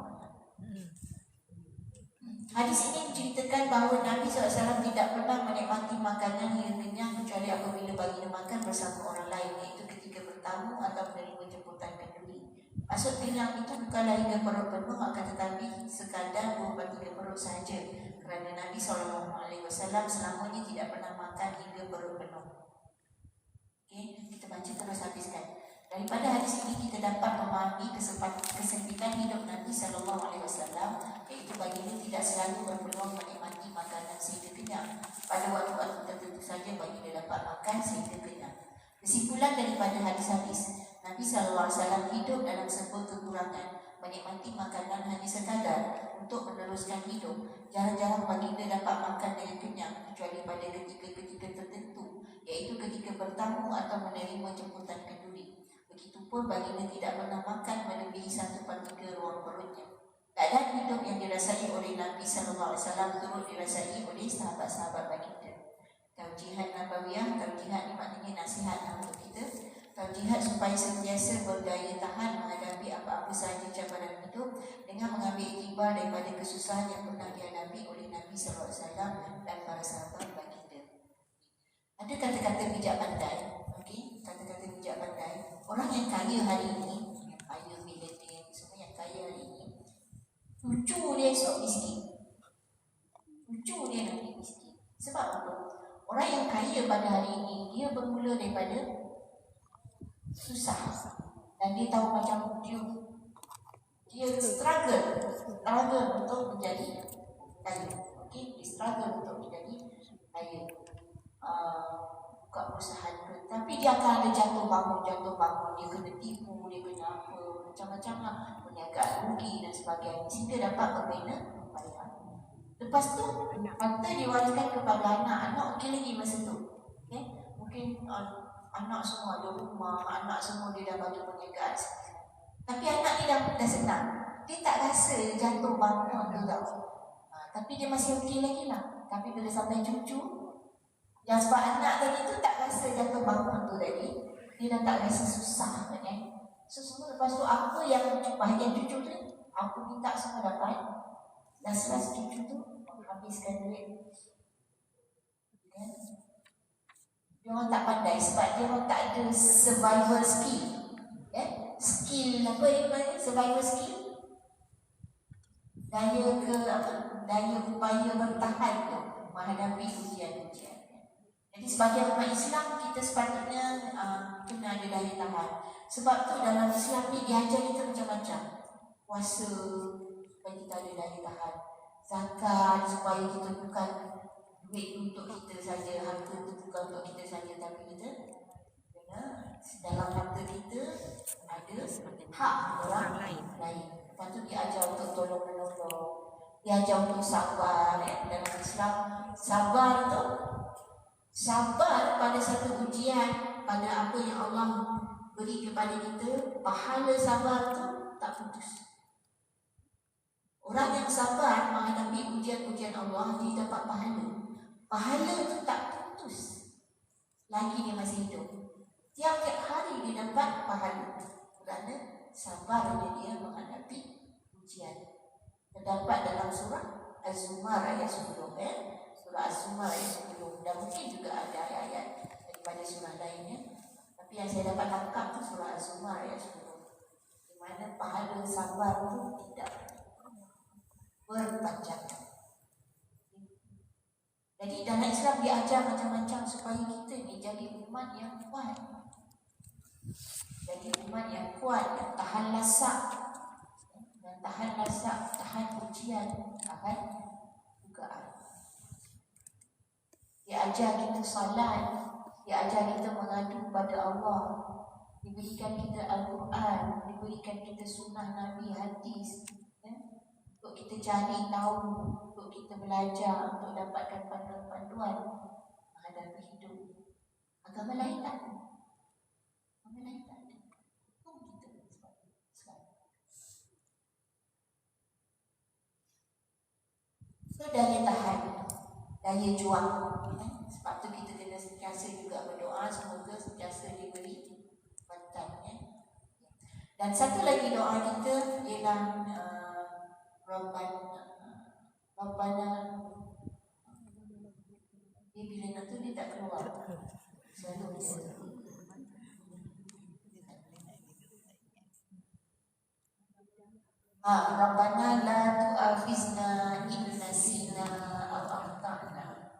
Hadis ini menceritakan bahawa Nabi SAW tidak pernah menikmati makanan hingga kenyang kecuali apabila baginda makan bersama orang lain, iaitu ketika bertamu atau menerima jemputan kenduri. Maksud kenyang itu bukanlah hingga perut penuh, akan tetapi sekadar 2/3 perut sahaja, kerana Nabi SAW selamanya tidak pernah makan hingga perut penuh. Okay, kita baca terus habiskan. Daripada hadis ini kita dapat memahami kesempitan hidup Nabi SAW, iaitu baginda tidak selalu berpeluang menikmati makanan sehingga kenyang. Pada waktu-waktu tertentu saja baginda dapat makan sehingga kenyang. Kesimpulan daripada hadis-hadis, Nabi SAW hidup dalam sebuah kekurangan, menikmati makanan hanya sekadar untuk meneruskan hidup. Jarang-jarang baginda dapat makan dengan kenyang kecuali pada ketika-ketika tertentu, iaitu ketika bertamu atau menerima jemputan kenduri. Begitupun baginda tidak pernah makan melebihi 1/3 ruang perutnya. Keadaan hidup yang dirasai oleh Nabi SAW turut dirasai oleh sahabat-sahabat baginda. Taujihat Nabawiyah, taujihat ni maknanya nasihat untuk kita. Taujihat supaya sentiasa berdaya tahan menghadapi apa-apa sahaja cabaran hidup dengan mengambil iktibar daripada kesusahan yang pernah dihadapi oleh Nabi SAW dan para sahabat baginda. Ada kata-kata bijak pandai, okey, kata-kata bijak pandai. Orang yang kaya hari ini, yang kaya milenial, semua yang kaya hari ini, cucu dia esok miskin. Cucu dia nanti miskin. Sebab apa? Orang yang kaya pada hari ini, dia bermula daripada susah. Dan dia tahu macam dia struggle untuk menjadi kaya. Okay? Dia struggle untuk menjadi kaya. Buka perusahaan ke, Tapi dia akan ada jatuh bangun, dia kena tipu, dia kena apa, macam-macam lah, perniagaan rugi dan sebagainya, sehingga dapat berbina bayar. Lepas tu harta diwariskan kepada anak okey lagi masa tu. Okay? Mungkin anak semua ada rumah, anak semua dia dah bagi perniagaan. Tapi anak ni dah senang. Dia tak rasa jatuh bangun tu tau. Tapi dia masih okey lagi lah. Tapi bila sampai cucu, yang sebab anak tadi tu tak rasa jatuh bangun tu tadi, dia dah tak rasa susah kan. So semua lepas tu apa yang bahagian cucu tu, aku minta semua dapat. Dan selepas cucu tu habiskan duit. Kan? Dia orang tak pandai sebab dia orang tak ada survival skill. Skill apa yang namanya? Survival skill. Daya upaya bertahan tu menghadapi ujian-ujian. Jadi sebagai umat Islam, kita sepatutnya kena ada daya tahan. Sebab tu dalam Islam ni diajar kita macam-macam. Puasa supaya kita ada daya tahan, zakat supaya kita bukan duit untuk kita saja, harta itu bukan untuk kita saja, tapi kita kena dalam harta kita ada hak orang lain. Lepas tu diajar untuk tolong menolong, diajar untuk sabar. Dalam Islam, sabar pada satu ujian, pada apa yang Allah beri kepada kita, pahala sabar tu tak putus. Orang yang sabar menghadapi ujian-ujian Allah, dia dapat pahala. Pahala tu tak putus lagi dia masih hidup. Tiap-tiap hari dia dapat pahala kerana sabarnya dia menghadapi ujian. Terdapat dalam surah Az-Zumar ayat 10. Surah Az-Zumar ayat 10. Dan mungkin juga ada ayat-ayat daripada surah lainnya. Tapi yang saya dapat tangkap tu surah Az-Zumar ayat 10. Di mana pahala sabar tu tidak berpanjangan. Jadi dalam Islam diajar macam-macam supaya kita ni jadi umat yang kuat. Jadi umat yang kuat, yang tahan lasak. Dan tahan lasak, tahan ujian, tahan bukaan. Diajar kita salat, diajar kita mengadu kepada Allah, diberikan kita Al-Quran, diberikan kita sunnah Nabi, hadis, untuk kita cari tahu, untuk kita belajar, untuk dapatkan panduan-panduan menghadapi hidup. Agama lain tak ada. Agama lain tak ada. Kita sebab so daya tahan, daya juang. Sebab tu kita kena sentiasa juga berdoa semoga sentiasa diberi bantuan. Dan satu lagi doa kita ialah Rabbana. Dia bila nak tu dia tak keluar. Selalu Rabbana la tu'akhizna in nasina aw akhtana.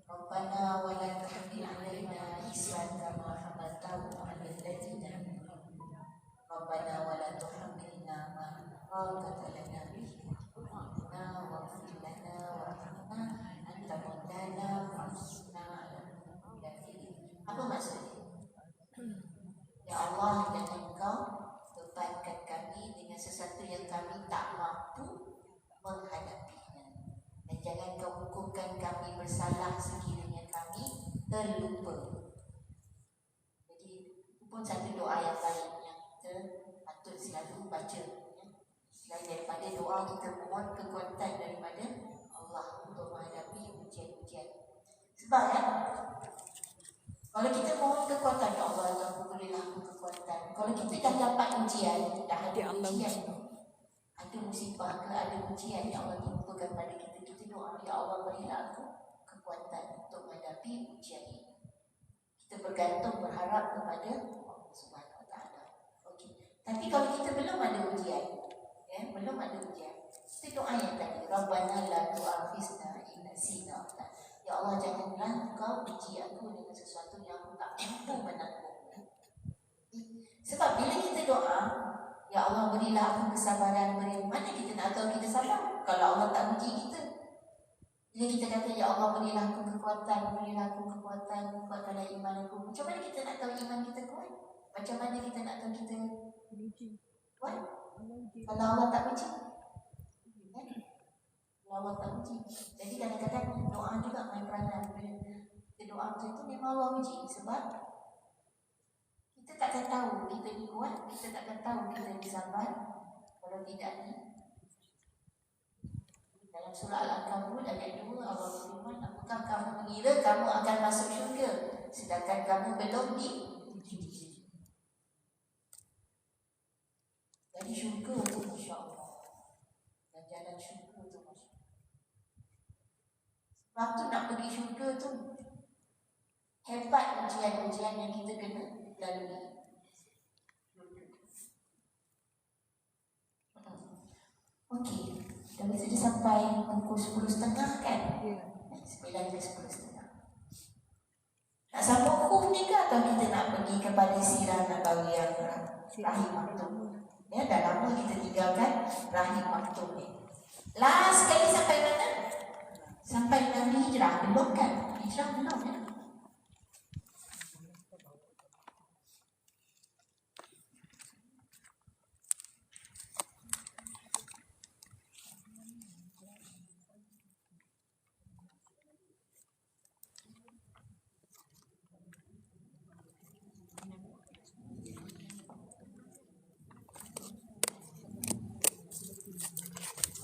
Rabbana wa la tahmil 'alaina isran kama hamaltahu 'alal ladzina min qablina. Rabbana wa la tuhammilna ma la taqata lana bihi. Waghfir lana warhamna anta maulana fansurna 'alal qawmil kafirin. Apa maksudnya? Ya Allah, jangan Engkau bebankan kami dengan sesuatu yang kami tak mampu menghadapinya, dan jangan Kau hukumkan kami bersalah sekiranya kami terlupa. Jadi itu pun satu doa yang baik yang kita patut selalu baca. Selain daripada doa, kita mohon kekuatan daripada Allah untuk menghadapi ujian-ujian. Sebab kalau kita mohon kekuatan, ya Allah, Tuhan berilah aku kekuatan. Kalau kita dah dapat ujian, dah ada ujian, ada musibah ke, ada ujian yang Allah timpakan pada kita, kita doa, ya Allah, berilah aku kekuatan untuk menghadapi ujian ini. Kita bergantung, berharap kepada Allah Subhanahu Wa Taala. Okey. Tapi kalau kita belum ada ujian, belum ada ujian, kita doa yang tadi, Rabbana la tu'akhizna in nasina. Ya Allah, janganlah Engkau uji aku dengan sesuatu yang aku tak mampu menanggung. Sebab bila kita doa, ya Allah, berilah aku kesabaran, mana kita nak tahu kita sabar kalau Allah tak uji kita? Bila kita kata, ya Allah berilah aku kekuatan, berilah aku kekuatan, kuatkanlah iman aku. Macam mana kita nak tahu iman kita kuat? Macam mana kita nak tahu kita kuat? Kalau Allah tak uji, kalau Allah tak uji. Jadi kadang-kadang doa juga main peranan. Kita doa macam tu memang Allah uji. Sebab kita takkan tahu kita ni kuat, kita takkan tahu kita ni sabar. Kalau tidak ni, dalam surah Al-Ankabut ayat 2 Allah berfirman, apakah kamu mengira kamu akan masuk syurga sedangkan kamu belum di jadi syurga tu Masya Allah, dan jalan syurga tu Masya Allah. Sebab tu nak pergi syurga tu hebat ujian-ujian yang kita kena lalui. Okey, dah sudah sampai pukul 10.30 kan? 9 ke 10.30. Nak sambung hukum ni ke atau kita nak pergi kepada sirah Nabawi yang Rahim Maktum? Ya, dah lama kita tinggalkan Rahim Maktum ni. Last kali sampai mana? Sampai Nabi Hijrah. Belum kan? Hijrah belum ya?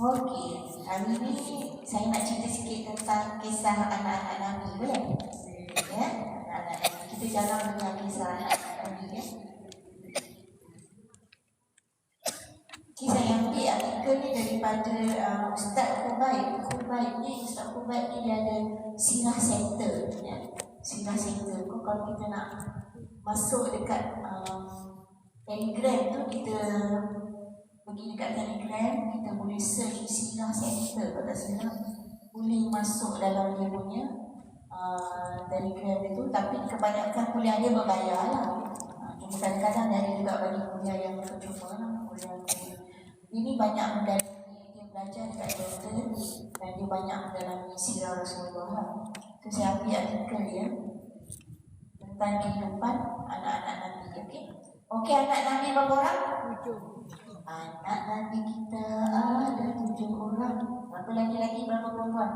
Okey, hari ni saya nak cerita sikit tentang kisah anak-anak Nabi, boleh? Ya, anak-anak Nabi. Kita jangan dengar kisah anak-anak Nabi ya. Kisah yang ambil artikel ni daripada Ustaz Khubaib. Ustaz Khubaib ni dia ada Sirah Center ya. Sirah Center tu kalau kita nak masuk dekat Telegram tu, kita pergi dekat Telegram, kita boleh search Sirah Center. Kalau tak salah boleh masuk dalam dia punya Telegram itu. Tapi kebanyakan kuliah dia berbayar lah. Cuma kadang-kadang ada juga bagi kuliah yang percuma lah. Ini banyak mendalami, dia belajar dekat Jordan dan dia banyak mendalami sirah Rasulullah. Itu saya ambil artikel dia tentang kehidupan anak-anak Nabi. Okey, anak Nabi berapa orang? 7. Anak Nabi kita ada 7 orang. Berapa laki-laki, berapa perempuan?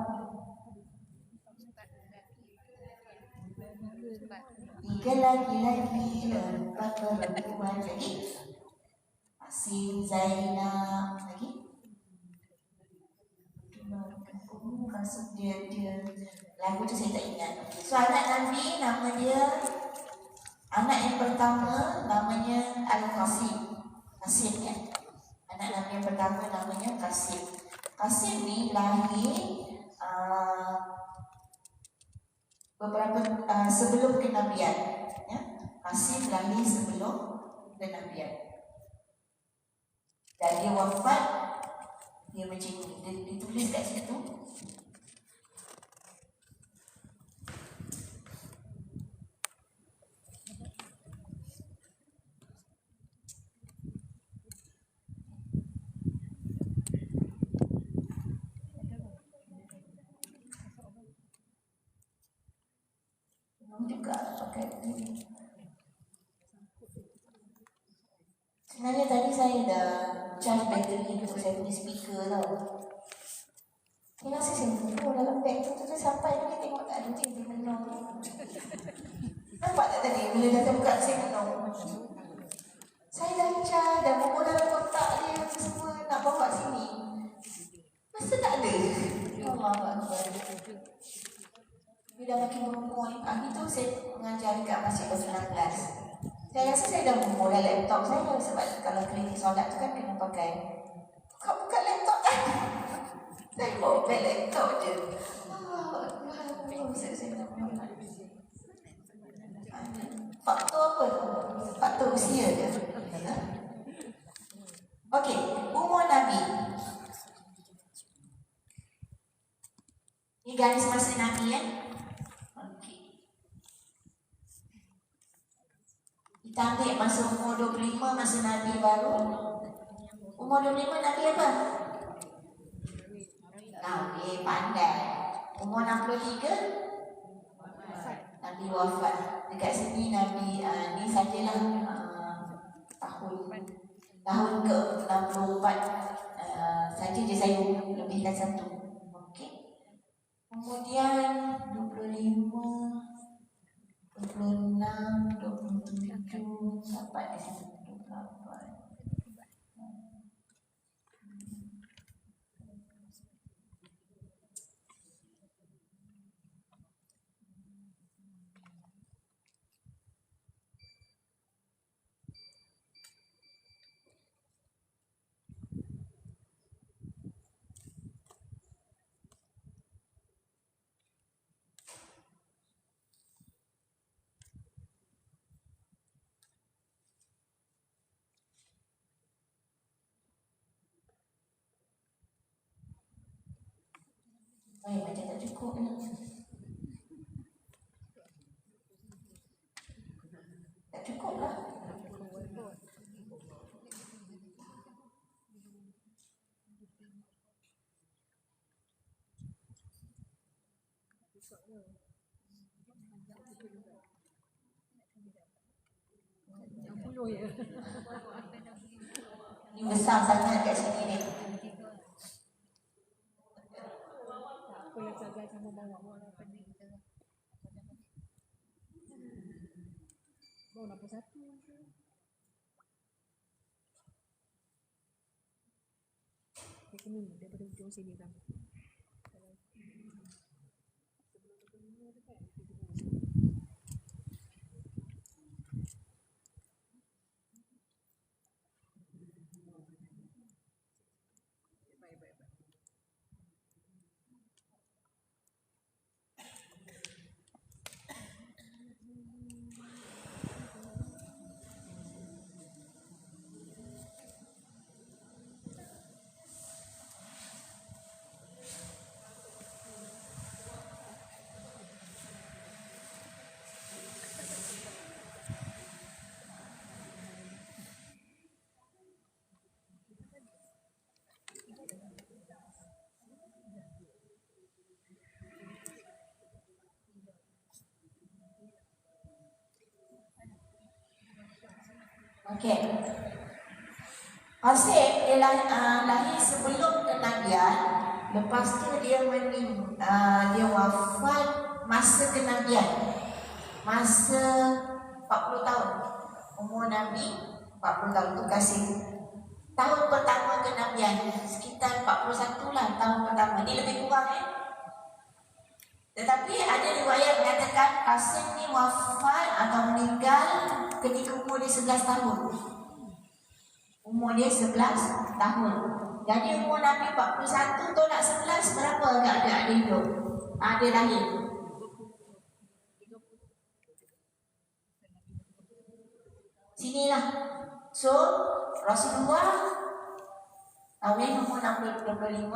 3 laki-laki, 4 perempuan. Lagi Asim, Zainab, lagi kasut dia lagu tu saya tak ingat. So anak Nabi nama dia, anak yang pertama namanya Al-Qasim. Qasim ya. Anak Nabi yang pertama namanya Qasim. Qasim ni lahir beberapa sebelum kenabian ya. Qasim lahir sebelum kenabian. Dan dia wafat, dia macam ni, dia ditulis kat situ. Belum juga pakai ini. Sebenarnya tadi saya dah charge bateri untuk saya punya speaker tau. Saya rasa saya lupa dalam beg tu, tapi sampai ni tengok tak ada dia menung. Nampak tak tadi bila datang buka saya menung. Saya dah charge, dah bawa dalam kotak dia semua nak bawa sini. Masa tak ada. Allah Akbar. Dia dah makin berumur. Hari tu saya mengajar dekat Masjid Batu 16. Saya rasa saya dah berumur dah laptop saya. Sebab kalau klinik solat tu kan kena pakai buka laptop kan. Saya bawa beg laptop je. Saya dah berumur. Faktor apa tu? Faktor usia je. Okey, umur Nabi. Ini garis masa Nabi ya. Kita ambil masa umur 25, masa Nabi baru. Umur 25 Nabi apa? Nabi pandai. Umur 63 Nabi wafat. Dekat sini Nabi ni sajalah tahun ke-64 saja je saya lebihkan satu. Okey. Kemudian 25, 26, 27 dapat di situ 28. Macam tak cukup lah. Tak cukup lah. Ni besar sangat kat sini ni. Daripada ujung sini kan. Okey. Qasim dia lahir sebelum kenabian, lepas tu dia dia wafat masa kenabian. Masa 40 tahun. Umur Nabi 40 tahun tu Qasim. Tahun pertama kenabian sekitar 41 lah tahun pertama. Ni lebih kurang Tetapi ada riwayat mengatakan Qasim ni wafat atau meninggal ketika umur dia 11 tahun. Umur dia 11 tahun. Jadi umur Nabi 41 tolak 11 berapa agak dia hidup? Dia lahir. Sinilah. So Rasulullah tahun umur 25,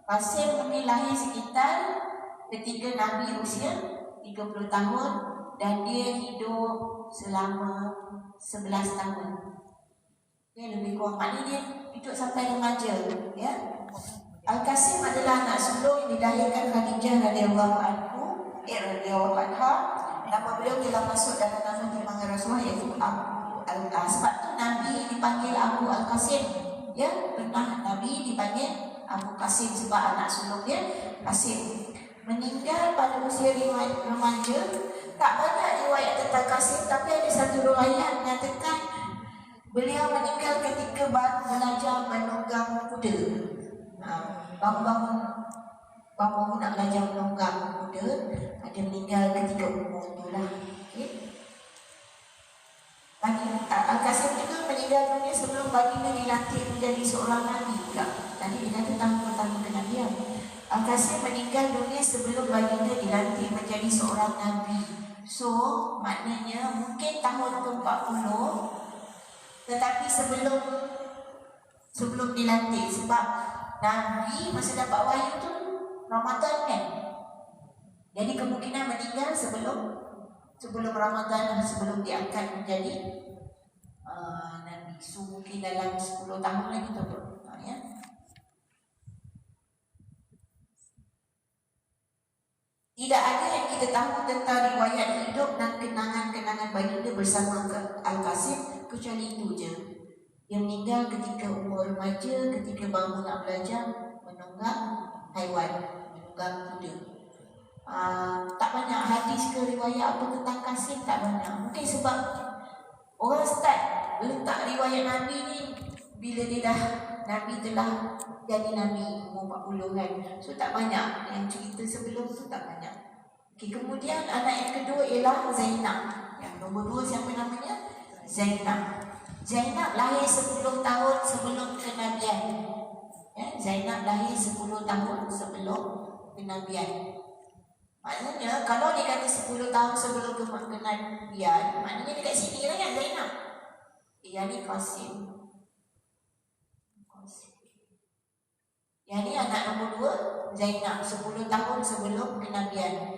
Qasim mungkin lahir sekitar ketika Nabi usia 30 tahun dan dia hidup selama 11 tahun. Lebih kurang maknanya dia hidup sampai remaja, ya. Al-Qasim adalah anak sulung yang dilahirkan Khadijah radhiyallahu anha. Nama beliau telah masuk dalam nama timbangan Rasulullah iaitu Abu sebab tu Nabi dipanggil Abu Al-Qasim, ya. Pernah Nabi dipanggil Abu Qasim sebab anak sulung dia Qasim. Meninggal pada usia remaja. Tak banyak riwayat tentang Qasim, tapi ada satu riwayat menyatakan beliau meninggal ketika baru belajar menunggang kuda. Baru nak belajar menunggang kuda, ada meninggal ketika umur itulah. Al-Qasim juga meninggal dunia sebelum baginda dilantik menjadi seorang nabi pula. Tadi dia kata tahun pertama kenabian. Al-Qasim meninggal dunia sebelum baginda dilantik menjadi seorang nabi. So, maknanya mungkin tahun ke-40, tetapi sebelum dilantik, sebab Nabi masa dapat wahyu tu Ramadan kan. Jadi kemungkinan meninggal sebelum Ramadan, sebelum diangkat menjadi Nabi. So mungkin dalam 10 tahun lagi tu, ya. Tidak ada yang kita tahu tentang riwayat hidup dan kenangan-kenangan baginda bersama Al-Qasim kecuali itu je. Dia meninggal ketika umur remaja, ketika baru nak belajar menunggang haiwan, menunggang kuda. Tak banyak hadis ke riwayat apa tentang Qasim, tak banyak. Mungkin sebab orang start letak riwayat Nabi ni bila dia dah Nabi telah jadi Nabi umur 40 kan. So tak banyak yang cerita sebelum tu, tak banyak. Okay, kemudian anak yang kedua ialah Zainab. Yang nombor 2 siapa namanya? Zainab. Zainab lahir 10 tahun sebelum kenabian. Ya, Zainab lahir 10 tahun sebelum kenabian. Maknanya kalau dia kata 10 tahun sebelum kenabian, maknanya dekat sini lah kan Zainab. Yang ni Qasim. Yang ni anak nombor 2 Zainab, 10 tahun sebelum kenabian.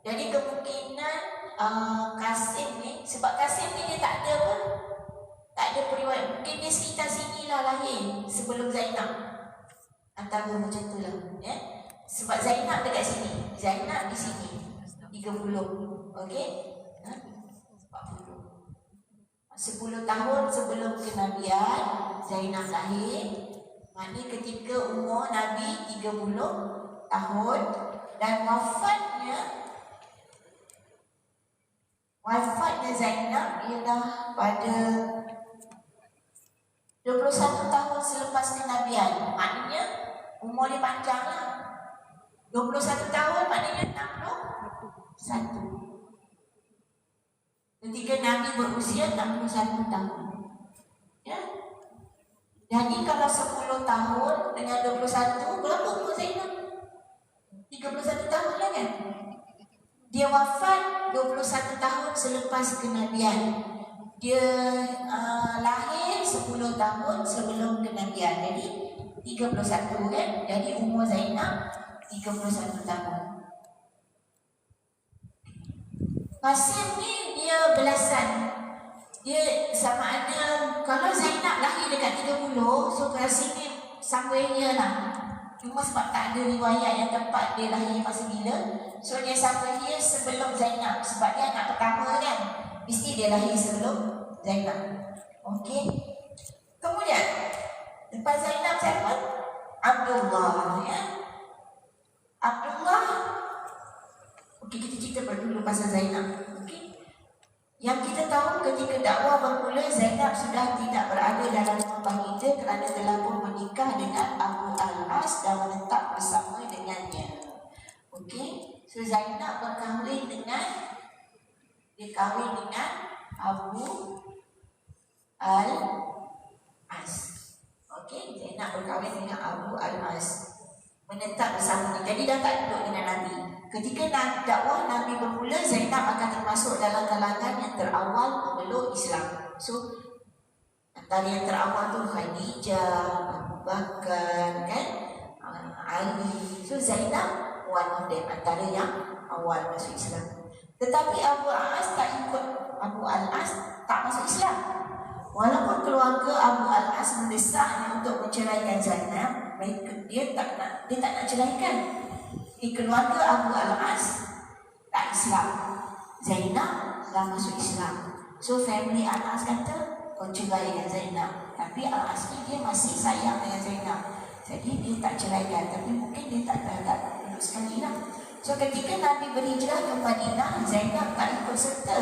Jadi kemungkinan Qasim ni, sebab Qasim ni dia tak ada apa, tak ada periwayat, mungkin dia sekitar sini lah lahir sebelum Zainab, antara macam tu lah ya? Sebab Zainab dekat sini, Zainab di sini 30, okey, 40, 10 tahun sebelum kenabian Zainab lahir. Maknanya ketika umur Nabi 30 tahun. Dan wafatnya Zainab ialah pada 21 tahun selepas kenabian. Maknanya umur dia panjang lah. 21 tahun maknanya 61. Ketika Nabi berusia 61 tahun. Ya. Jadi kalau 10 tahun dengan 21, berapa umur Zainab? 31 tahun lah kan? Dia wafat 21 tahun selepas kenabian. Dia lahir 10 tahun sebelum kenabian. Jadi 31 kan? Jadi umur Zainab 31 tahun. Qasim ni dia belasan. Dia sama ada, kalau Zainab lahir dekat 30, so Qasim ni somewhere lah. Cuma sebab tak ada riwayat yang tepat dia lahir masa bila, so dia somewhere sebelum Zainab. Sebab dia anak pertama kan, mesti dia lahir sebelum Zainab. Okey. Kemudian lepas Zainab siapa? Abdullah ya. Abdullah. Okey, kita cerita dulu pasal Zainab. Yang kita tahu ketika dakwah bermula, Zainab sudah tidak berada dalam rumah baginda kerana telah pun menikah dengan Abu Al-As dan menetap bersama dengannya. Okey, so Zainab berkahwin dengan Abu Al-As. Okey, Zainab berkahwin dengan Abu Al-As, menetap bersama. Jadi dah tak duduk dengan Nabi. Ketika dakwah Nabi bermula, Zainab akan termasuk dalam kalangan yang terawal memeluk Islam. So antara yang terawal tu Khadijah, Abu Bakar, kan, Ali. So Zainab one of them, antara yang awal masuk Islam. Tetapi Abu Al-As tak ikut. Abu Al-As tak masuk Islam. Walaupun keluarga Abu Al-As mendesaknya untuk menceraikan Zainab, dia tak nak ceraikan. Di keluarga Abu Al-As tak Islam. Zainab dah masuk Islam. So family Al-As kata, kau cerai dengan Zainab. Tapi Al-As ni dia masih sayang dengan Zainab. Jadi dia tak ceraikan. Tapi mungkin dia tak duduk sekali lah. So ketika Nabi berhijrah ke Madinah, Zainab tak ikut serta.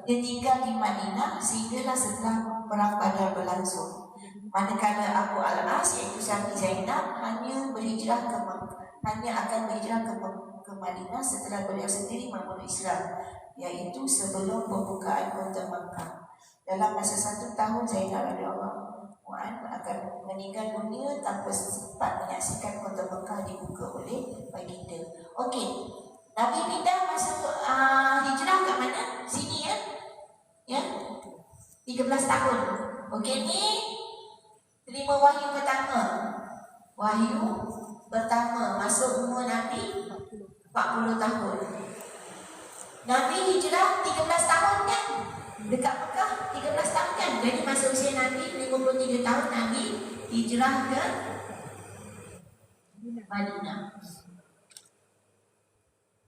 Dia tinggal di Madinah sehinggalah setelah perang Badar berlangsung. Manakala Abu Al-As iaitu suami Zainab hanya akan berhijrah ke Madinah setelah beliau sendiri memeluk Islam, iaitu sebelum pembukaan kota Makkah. Dalam masa 1 tahun Zainab radhiyallahu anha akan meninggal dunia tanpa sempat menyaksikan kota Makkah dibuka oleh baginda. Okey, Nabi pindah masuk hijrah kat mana? Sini ya. Ya. 13 tahun. Okey, ni terima wahyu pertama. Wahyu pertama masuk umur Nabi 40 tahun. Nabi hijrah 13 tahun kan? Dekat Mekah 13 tahun kan? Jadi masa usia Nabi 53 tahun, Nabi hijrah ke Madinah.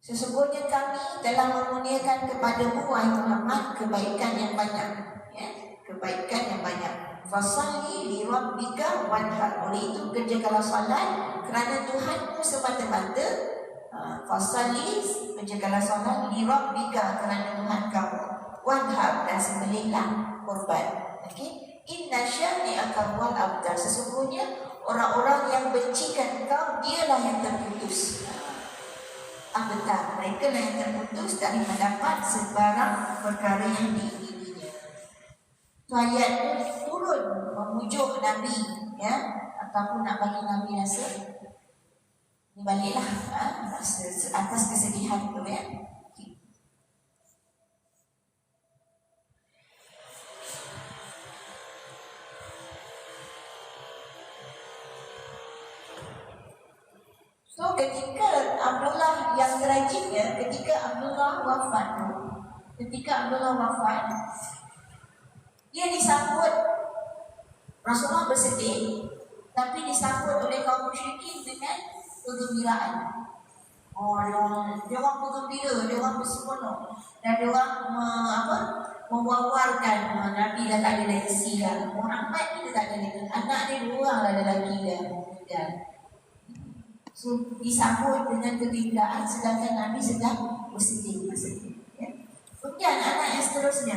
Sesungguhnya kami telah memuliakan kepadamu wahai Muhammad kebaikan yang banyak, ya, kebaikan yang banyak. Fasalli li rabbika wanhar. Oleh itu kerjakanlah salat kerana Tuhanmu semata-mata. Fasalli, kerjakanlah salat li rabbika kerana Tuhan kamu. Wanhar, dan sembelihlah korban. Okey. Inna syani'aka wal abtar. Sesungguhnya orang-orang yang bencikan kau dialah yang terputus. Abtar, mereka lah yang terputus dari mendapat sebarang perkara yang diingininya. Itu ayat turun memujuk Nabi, ya, ataupun nak bagi Nabi rasa ni baliklah, atas kesedihan tu, ya. So ketika Abdullah yang tragiknya, ketika Abdullah wafat, dia disambut, Rasulullah bersedih, tapi disambut oleh kaum musyrikin dengan kegembiraan. Dia orang bergembira, dia orang berseronok, dan dia orang membawarkan Nabi dah tak ada legasi dah. Muhammad ni dah tak ada legasi, anak dia dua orang dah ada lagi dah. So disambut dengan kegembiraan sedangkan Nabi sedang bersedih. Ya. Kemudian anak yang seterusnya.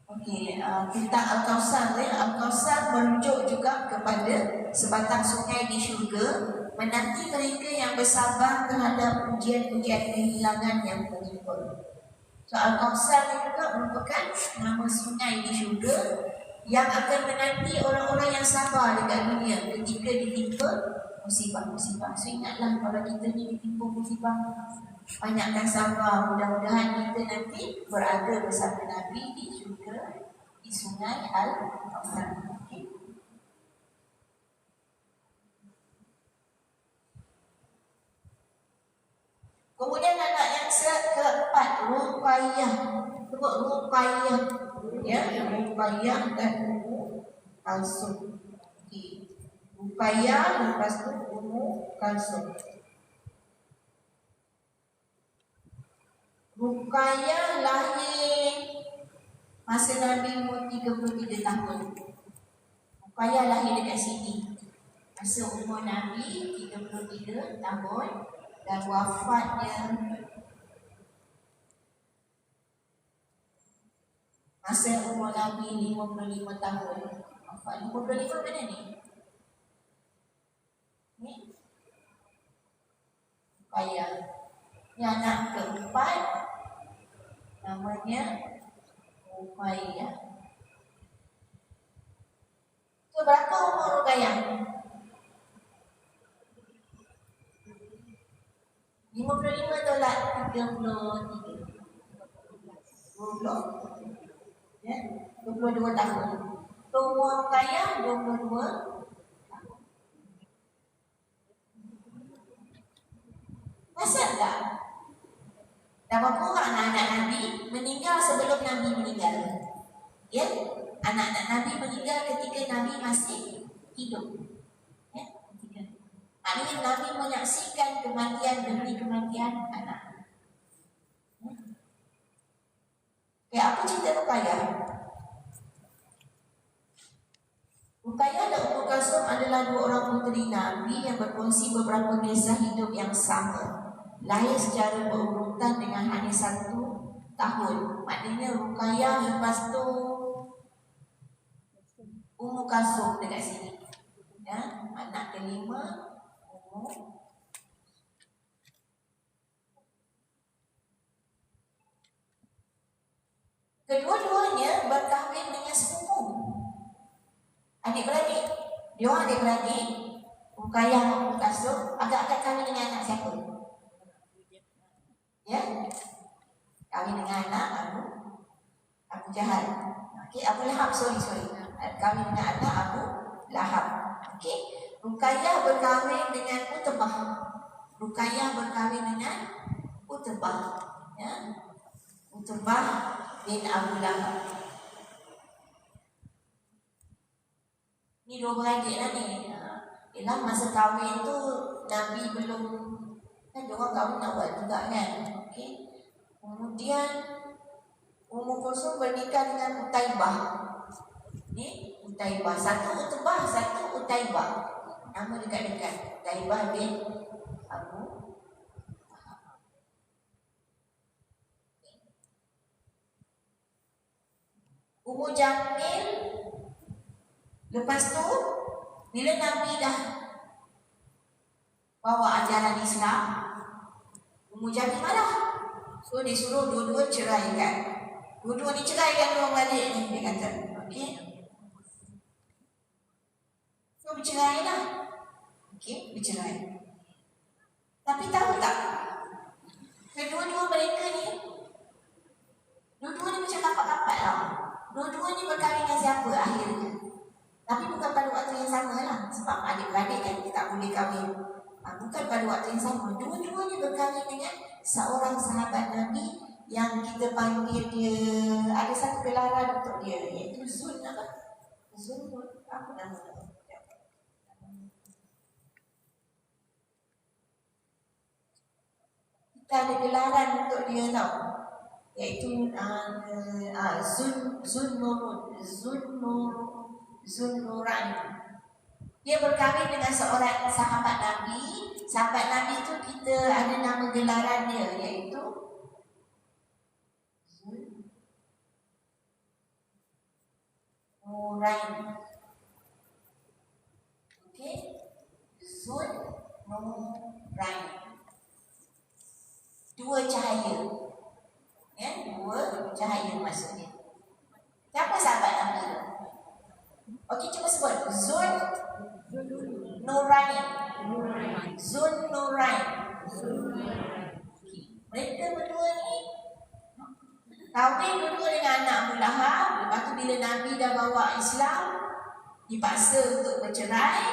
Okey, tentang Al-Kautsar, Al-Kautsar merujuk juga kepada sebatang sungai di syurga menanti mereka yang bersabar terhadap ujian-ujian kehilangan yang menimpa. So Al-Kautsar ini juga merupakan nama sungai di syurga yang akan menanti orang-orang yang sabar dekat dunia ketika ditimpa musibah-musibah. So ingatlah kalau kita ni ditimpa musibah, banyakkan sabar. Mudah-mudahan kita nanti berada bersama Nabi di syurga di sungai Al-Kautsar. Okay. Kemudian anak yang keempat, Ruqayyah. Sebut Ruqayyah, ya, Ruqayyah dan Ummu Kalsum. Okay. Ruqayyah, lepas tu Ummu Kalsum. Ruqayyah lahir masa Nabi umur 33 tahun. Ruqayyah lahir dekat sini masa umur Nabi 33 tahun dan wafatnya masa umur Nabi 55 tahun. Wafat 55 mana ni? Ni Ruqayyah. Ni anak keempat, namanya Ruqayyah. So berapa umur Ruqayyah? 55 tolak 33. 20. Ya, 22 tahun. So umur Ruqayyah 22. Pasal tak? Dan berapa orang anak-anak Nabi meninggal sebelum Nabi meninggal? Ya, anak-anak Nabi meninggal ketika Nabi masih hidup. Ya, maknanya Nabi menyaksikan kematian demi kematian anak. Ya, apa cerita Ruqayyah? Ruqayyah dan Ummu Kalsum adalah dua orang puteri Nabi yang berkongsi beberapa kisah hidup yang sama. Lahir secara berurutan dengan hanya 1 tahun. Maknanya Ruqayyah lepas tu Ummu Kalsum dekat sini. Ya, anak kelima Ummu. Kedua-duanya berkahwin dengan sepupu. Adik-beradik. Dia orang adik-beradik. Ruqayyah dan Ummu Kalsum agak-agak kahwin dengan anak siapa? Ya, kahwin dengan anak Abu Jahal. Okey, Abu Lahab, sorry. Kahwin dengan anak Abu Lahab. Okey, Ruqayyah berkahwin dengan Utbah. Ya, Ya. Utbah bin Abu Lahab. Ni dua beradik lah ni. Ialah masa kahwin tu Nabi belum, kan diorang kahwin awal juga kan. Okey. Kemudian Ummu Kulsum bernikah dengan Utaibah. Ni Utaibah, satu Utbah, satu Utaibah. Nama dekat-dekat. Utaibah bin Abu. Ummu Jamil. Lepas tu bila Nabi dah bawa ajaran Islam, Ummu Jamil marah. So dia suruh dua-dua ceraikan. Dua-dua diceraikan dua balik ni, dia kata. Okey. So bercerai lah. Okey, bercerai. Tapi tahu tak, kedua-dua mereka ni, dua-dua ni macam kapak-kapak tau. Dua-dua ni berkahwin dengan siapa akhirnya? Tapi bukan pada waktu yang sama lah. Sebab adik-beradik kan kita tak boleh kahwin. Bukan pada waktu yang sama. Dua-dua ni berkahwin dengan seorang sahabat Nabi yang kita panggil dia, ada satu gelaran untuk dia, iaitu Zun apa? Zun apa nama dia? Kita ada gelaran untuk dia tau, iaitu Zunnurain. Dia berkahwin dengan seorang sahabat Nabi. Sahabat Nabi tu kita ada nama gelaran dia, iaitu Zunnurain. Okey, Zunnurain. Dua cahaya. Ya, dua cahaya maksudnya. Siapa sahabat Nabi tu? Okey, cuba sebut. Zunnurain. Zunnurain. Mereka berdua ni kahwin berdua dengan anak Abu Lahab. Lepas tu bila Nabi dah bawa Islam, dipaksa untuk bercerai.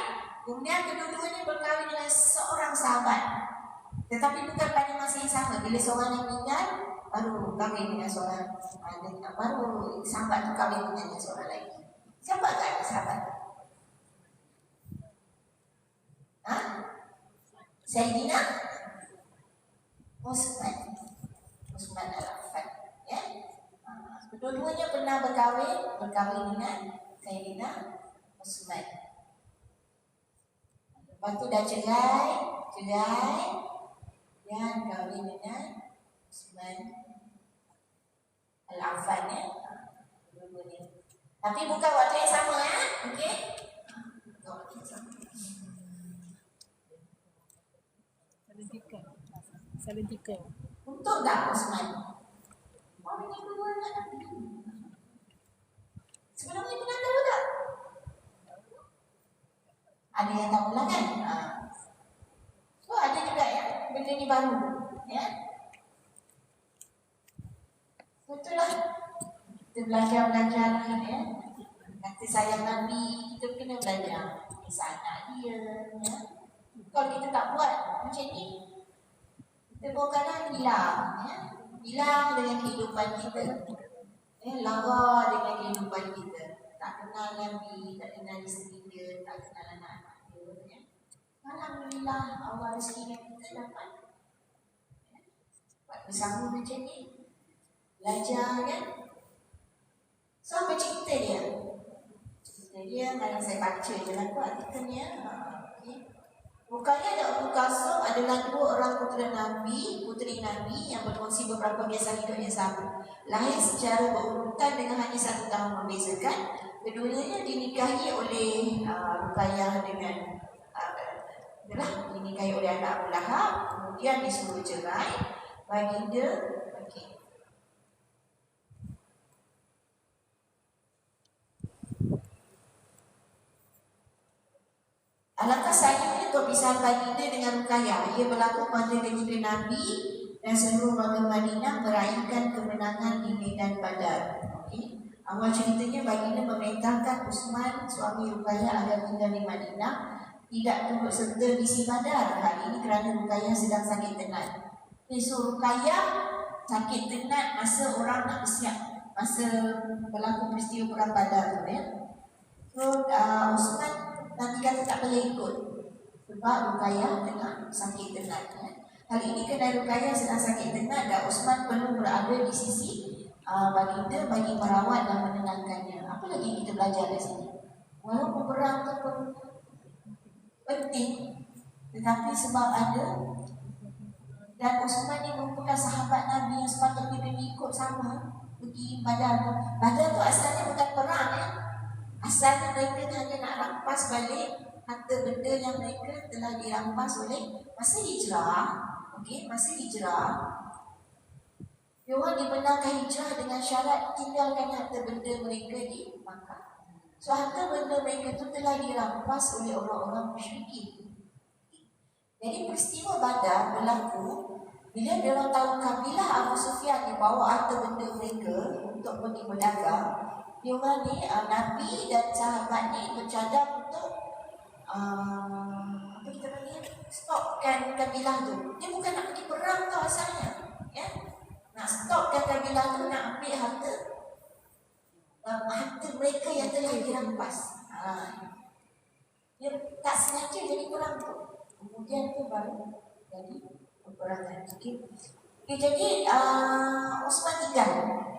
Kemudian kedua-dua ni berkahwin dengan seorang sahabat, tetapi bukan pada masa yang sama. Bila seorang yang meninggal, baru kahwin dengan seorang, baru sahabat tu kahwin dengan seorang lagi. Siapa agak sahabat? Sayyidina Utsman Al-Affan. Ya? Kedua-duanya pernah berkahwin dengan Sayyidina Utsman. Lepas tu dah cerai dan kahwin dengan Utsman Al-Affan, ya. Dua-duanya. Tapi bukan waktu yang sama, ya. Okey? Bukan waktu yang sama. Salentika. Untuk tak Utsman? Orang yang kedua nak Nabi. Sebelum ni pernah tahu tak? Ada yang tahu lah kan? So ada juga yang benda ni baru, ya. Itulah kita belajar ni, ya. Kata sayang Nabi, kita kena belajar kisah anak dia, ya. Kalau kita tak buat macam ni, kita kadang hilang, ya. Hilang dengan kehidupan kita, ya. Lara dengan kehidupan kita. Tak kenal Nabi, tak kenal isteri dia, tak kenal anak-anak dia, ya. Alhamdulillah Allah rezekikan kita dapat, ya. Buat bersama macam ni, belajar, kan. So apa cerita dia? Cerita dia kalau saya baca je lah tu artikelnya. Okay. Ruqayyah dan Ummu Kulsum adalah dua orang puteri Nabi yang berkongsi beberapa kisah hidup yang sama. Lahir secara berurutan dengan hanya 1 tahun membezakan. Keduanya dinikahi oleh Ruqayyah dinikahi oleh anak Abu Lahab, kemudian disuruh cerai. Baginda, okey. Alangkah sayangnya perpisahan baginda dengan Ruqayyah. Ia berlaku pada ketika Nabi dan seluruh warga Madinah meraihkan kemenangan di medan Badar. Okay. Awal ceritanya baginda memerintahkan Utsman, suami Ruqayyah, agar tinggal di Madinah, tidak turut serta misi Badar. Hal ini kerana Ruqayyah sedang sakit tenat. Okay, so Ruqayyah sakit tenat masa orang nak bersiap, masa berlaku peristiwa perang Badar tu ya. So Osman Nabi kata tak boleh ikut sebab Ruqayyah kena sakit tenat ya. Kali ini kena Ruqayyah sedang sakit tenat dan Osman perlu berada di sisi baginda bagi merawat dan menenangkannya. Apa lagi kita belajar dari sini? Walaupun perang tu pun penting, tetapi sebab ada, dan Osman ni merupakan sahabat Nabi yang sepatutnya kena ikut sama pergi Badar. Badar tu asalnya bukan perang ya. Asalnya mereka hanya nak rampas balik harta benda yang mereka telah dirampas oleh masa hijrah. Okey, masa hijrah diorang dibenarkan hijrah dengan syarat tinggalkan harta benda mereka di Makkah. So harta benda mereka itu telah dirampas oleh orang-orang musyrikin. Jadi peristiwa Badar berlaku bila diorang tahu kabilah Abu Sufyan ni bawa harta benda mereka untuk pergi berdagang. Diorang ni Nabi dan sahabat ni bercadang untuk apa kita panggil, stopkan kabilah tu. Dia bukan nak pergi perang tau asalnya ya. Nak stopkan kabilah tu, nak ambil harta mereka yang telah dirampas. Dia tak sengaja jadi perang tu. Kemudian tu baru jadi peperangan. Okay, jadi Osman tinggal.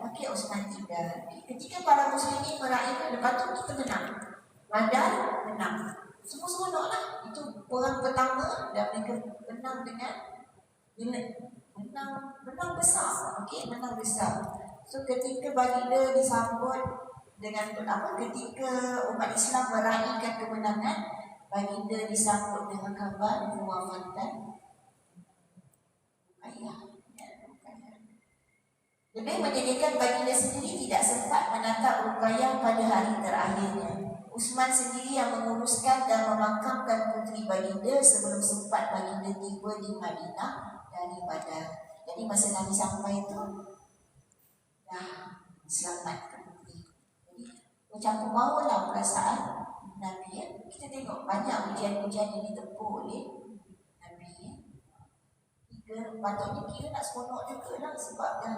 Okey, Osman tinggal. Ketika para muslimin meraihkan, lepas tu kita menang. Badar menang. Semua seronok lah. Itu perang pertama dan mereka menang dengan menang besar. Okey, menang besar. So ketika baginda disambut dengan ketika umat Islam meraihkan kemenangan, baginda disambut dengan kabar kewafatan ayah. Lebih menjadikan baginda sendiri tidak sempat menatap Ruqayyah pada hari terakhirnya. Utsman sendiri yang menguruskan dan memakamkan putri baginda sebelum sempat baginda tiba di Madinah dari Badar. Jadi masa Nabi sampai itu dah selamatkan putri. Jadi bercampur baurlah perasaan Nabi ya. Kita tengok banyak ujian-ujian yang ditempuh oleh Nabi ya. Patutnya kira nak seronok juga lah sebab dah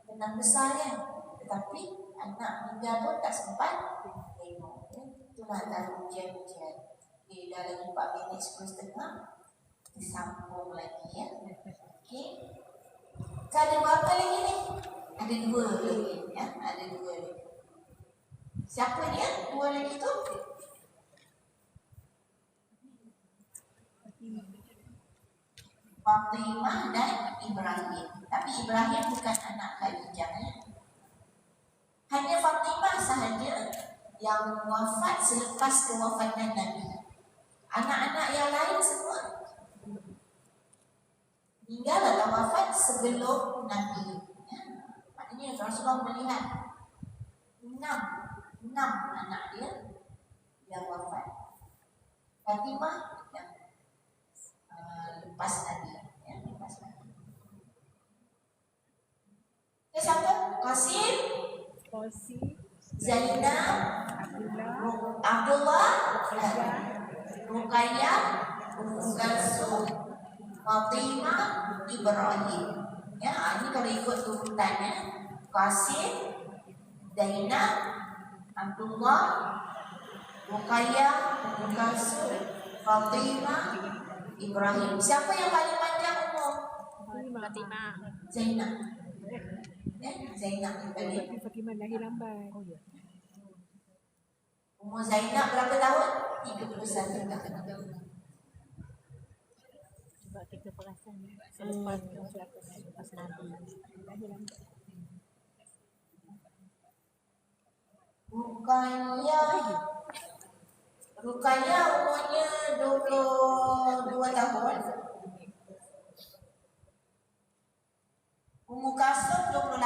menang besar kan. Tetapi anak meninggal pun tak sempat tengok ya. Itulah antara ujian-ujian. Okay, dah lagi 4 minit 10.30 disambung lagi ya. Okay, so ada berapa lagi ni? Ada 2 lagi ya. Ada 2 lagi. Siapa dia? 2 lagi tu? Fatimah dan Ibrahim. Tapi Ibrahim bukan anak Khadijah ya. Hanya Fatimah sahaja yang wafat selepas kewafatan Nabi. Anak-anak yang lain semua meninggal atau wafat sebelum Nabi ya. Maknanya Rasulullah melihat 6 anak dia yang wafat. Fatimah yang lepas Nabi ya, lepas Nabi. Siapa? Qasim, Zainab, Abdullah, Ruqayyah, Kulsum, Fatimah, Ibrahim. Ya, ini kalau ikut urutannya: Qasim, Zainab, Abdullah, Ruqayyah, Kulsum, Fatimah, Ibrahim. Siapa yang paling panjang umur? Fatimah. Zainab. Ya, Zainab yang paling. Fatimah lahir lambat. Oh ya. Umur Zainab berapa tahun? 31 tahun. Sebab kita perasan selepas Nabi lahir lambat. Ruqayyah umurnya 22 tahun. Umur Qasim 28.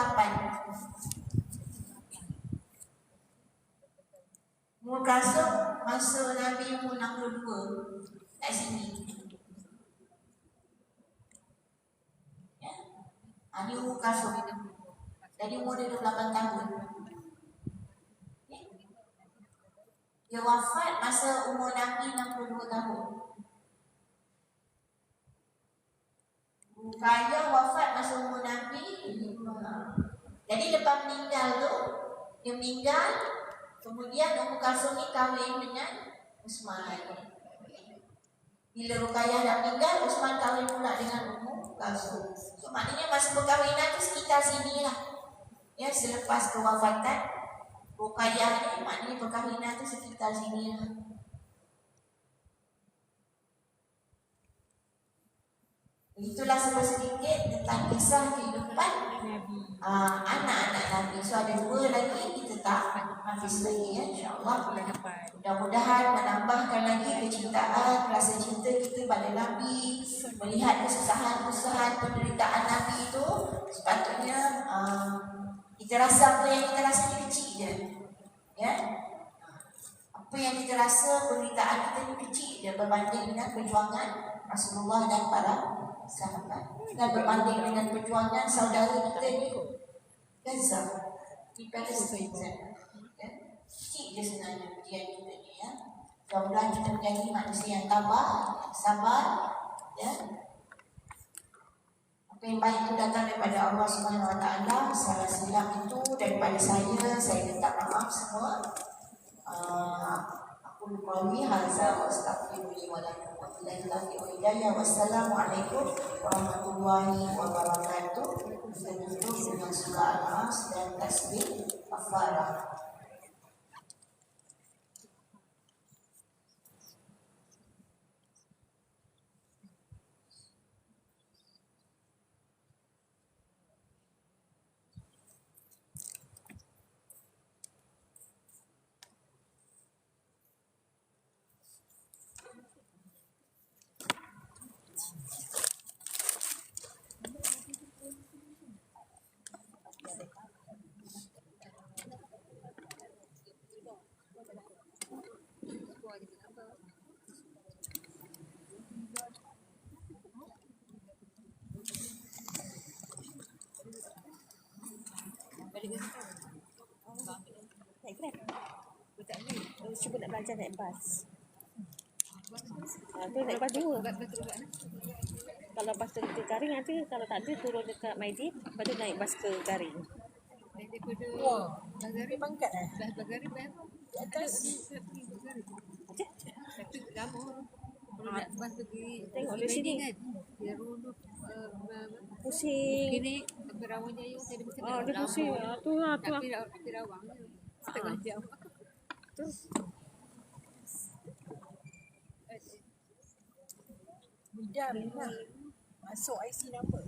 Umur Qasim masa Nabi umur 62 kat sini. Ya. Ini umur Qasim. Jadi umur dia 28 tahun. Dia wafat masa umur Nabi 62 tahun. Ruqayyah wafat masa umur Nabi 50 Jadi lepas meninggal tu, dia meninggal, kemudian Ummu Kalsum ni kahwin dengan Utsman. Bila Ruqayyah dah meninggal, Utsman kahwin pula dengan Ummu Kalsum. So maknanya masa perkahwinan tu sekitar sini lah. Ya, selepas kewafatan Ruqayyah ni, maknanya perkahwinan tu sekitar sini lah. Itulah sedikit tentang kisah kehidupan anak-anak Nabi. So ada 2 lagi, kita tak habis lagi ya, insyaAllah. Mudah-mudahan menambahkan lagi kecintaan, rasa cinta kita pada Nabi, melihat kesusahan-kesusahan penderitaan Nabi itu. Sepatutnya kita rasa apa yang kita rasa ni kecil je, ya. Apa yang kita rasa penderitaan kita ni kecil je berbanding dengan perjuangan Rasulullah dan para sahabat, dan berbanding dengan perjuangan saudara kita ni Gaza di Palestin. Kecil je sebenarnya ujian kita ni ya. Mudah-mudahan kita menjadi manusia yang tabah, sabar ya. Apa yang baik itu datang daripada Allah Subhanahu Wa Taala. Salah silap itu daripada saya minta maaf semua. Aku qauli hadza wa astaghfirullahi wa lakum. Wassalamualaikum warahmatullahi wabarakatuh. Kita tutup dengan surah Al-As dan tasbih kafarah. Naik Grab. Cuba nak belajar naik bas. Tu naik bas 2. Kalau bas tu ke Garing nanti, kalau tak ada turun dekat Maidin, lepas tu naik bas ke Garing. Wah, Garing pangkat Garing bayar di atas. Tapi lama. Kalau nak bas pergi Tengok dari sini. kan. Dia runut Pusing. Kini Berawang Jaya saya mesti Dia pusing. Tu lah. Tapi Rawang setengah jam. Tu. Bidang lah. Masuk IC number.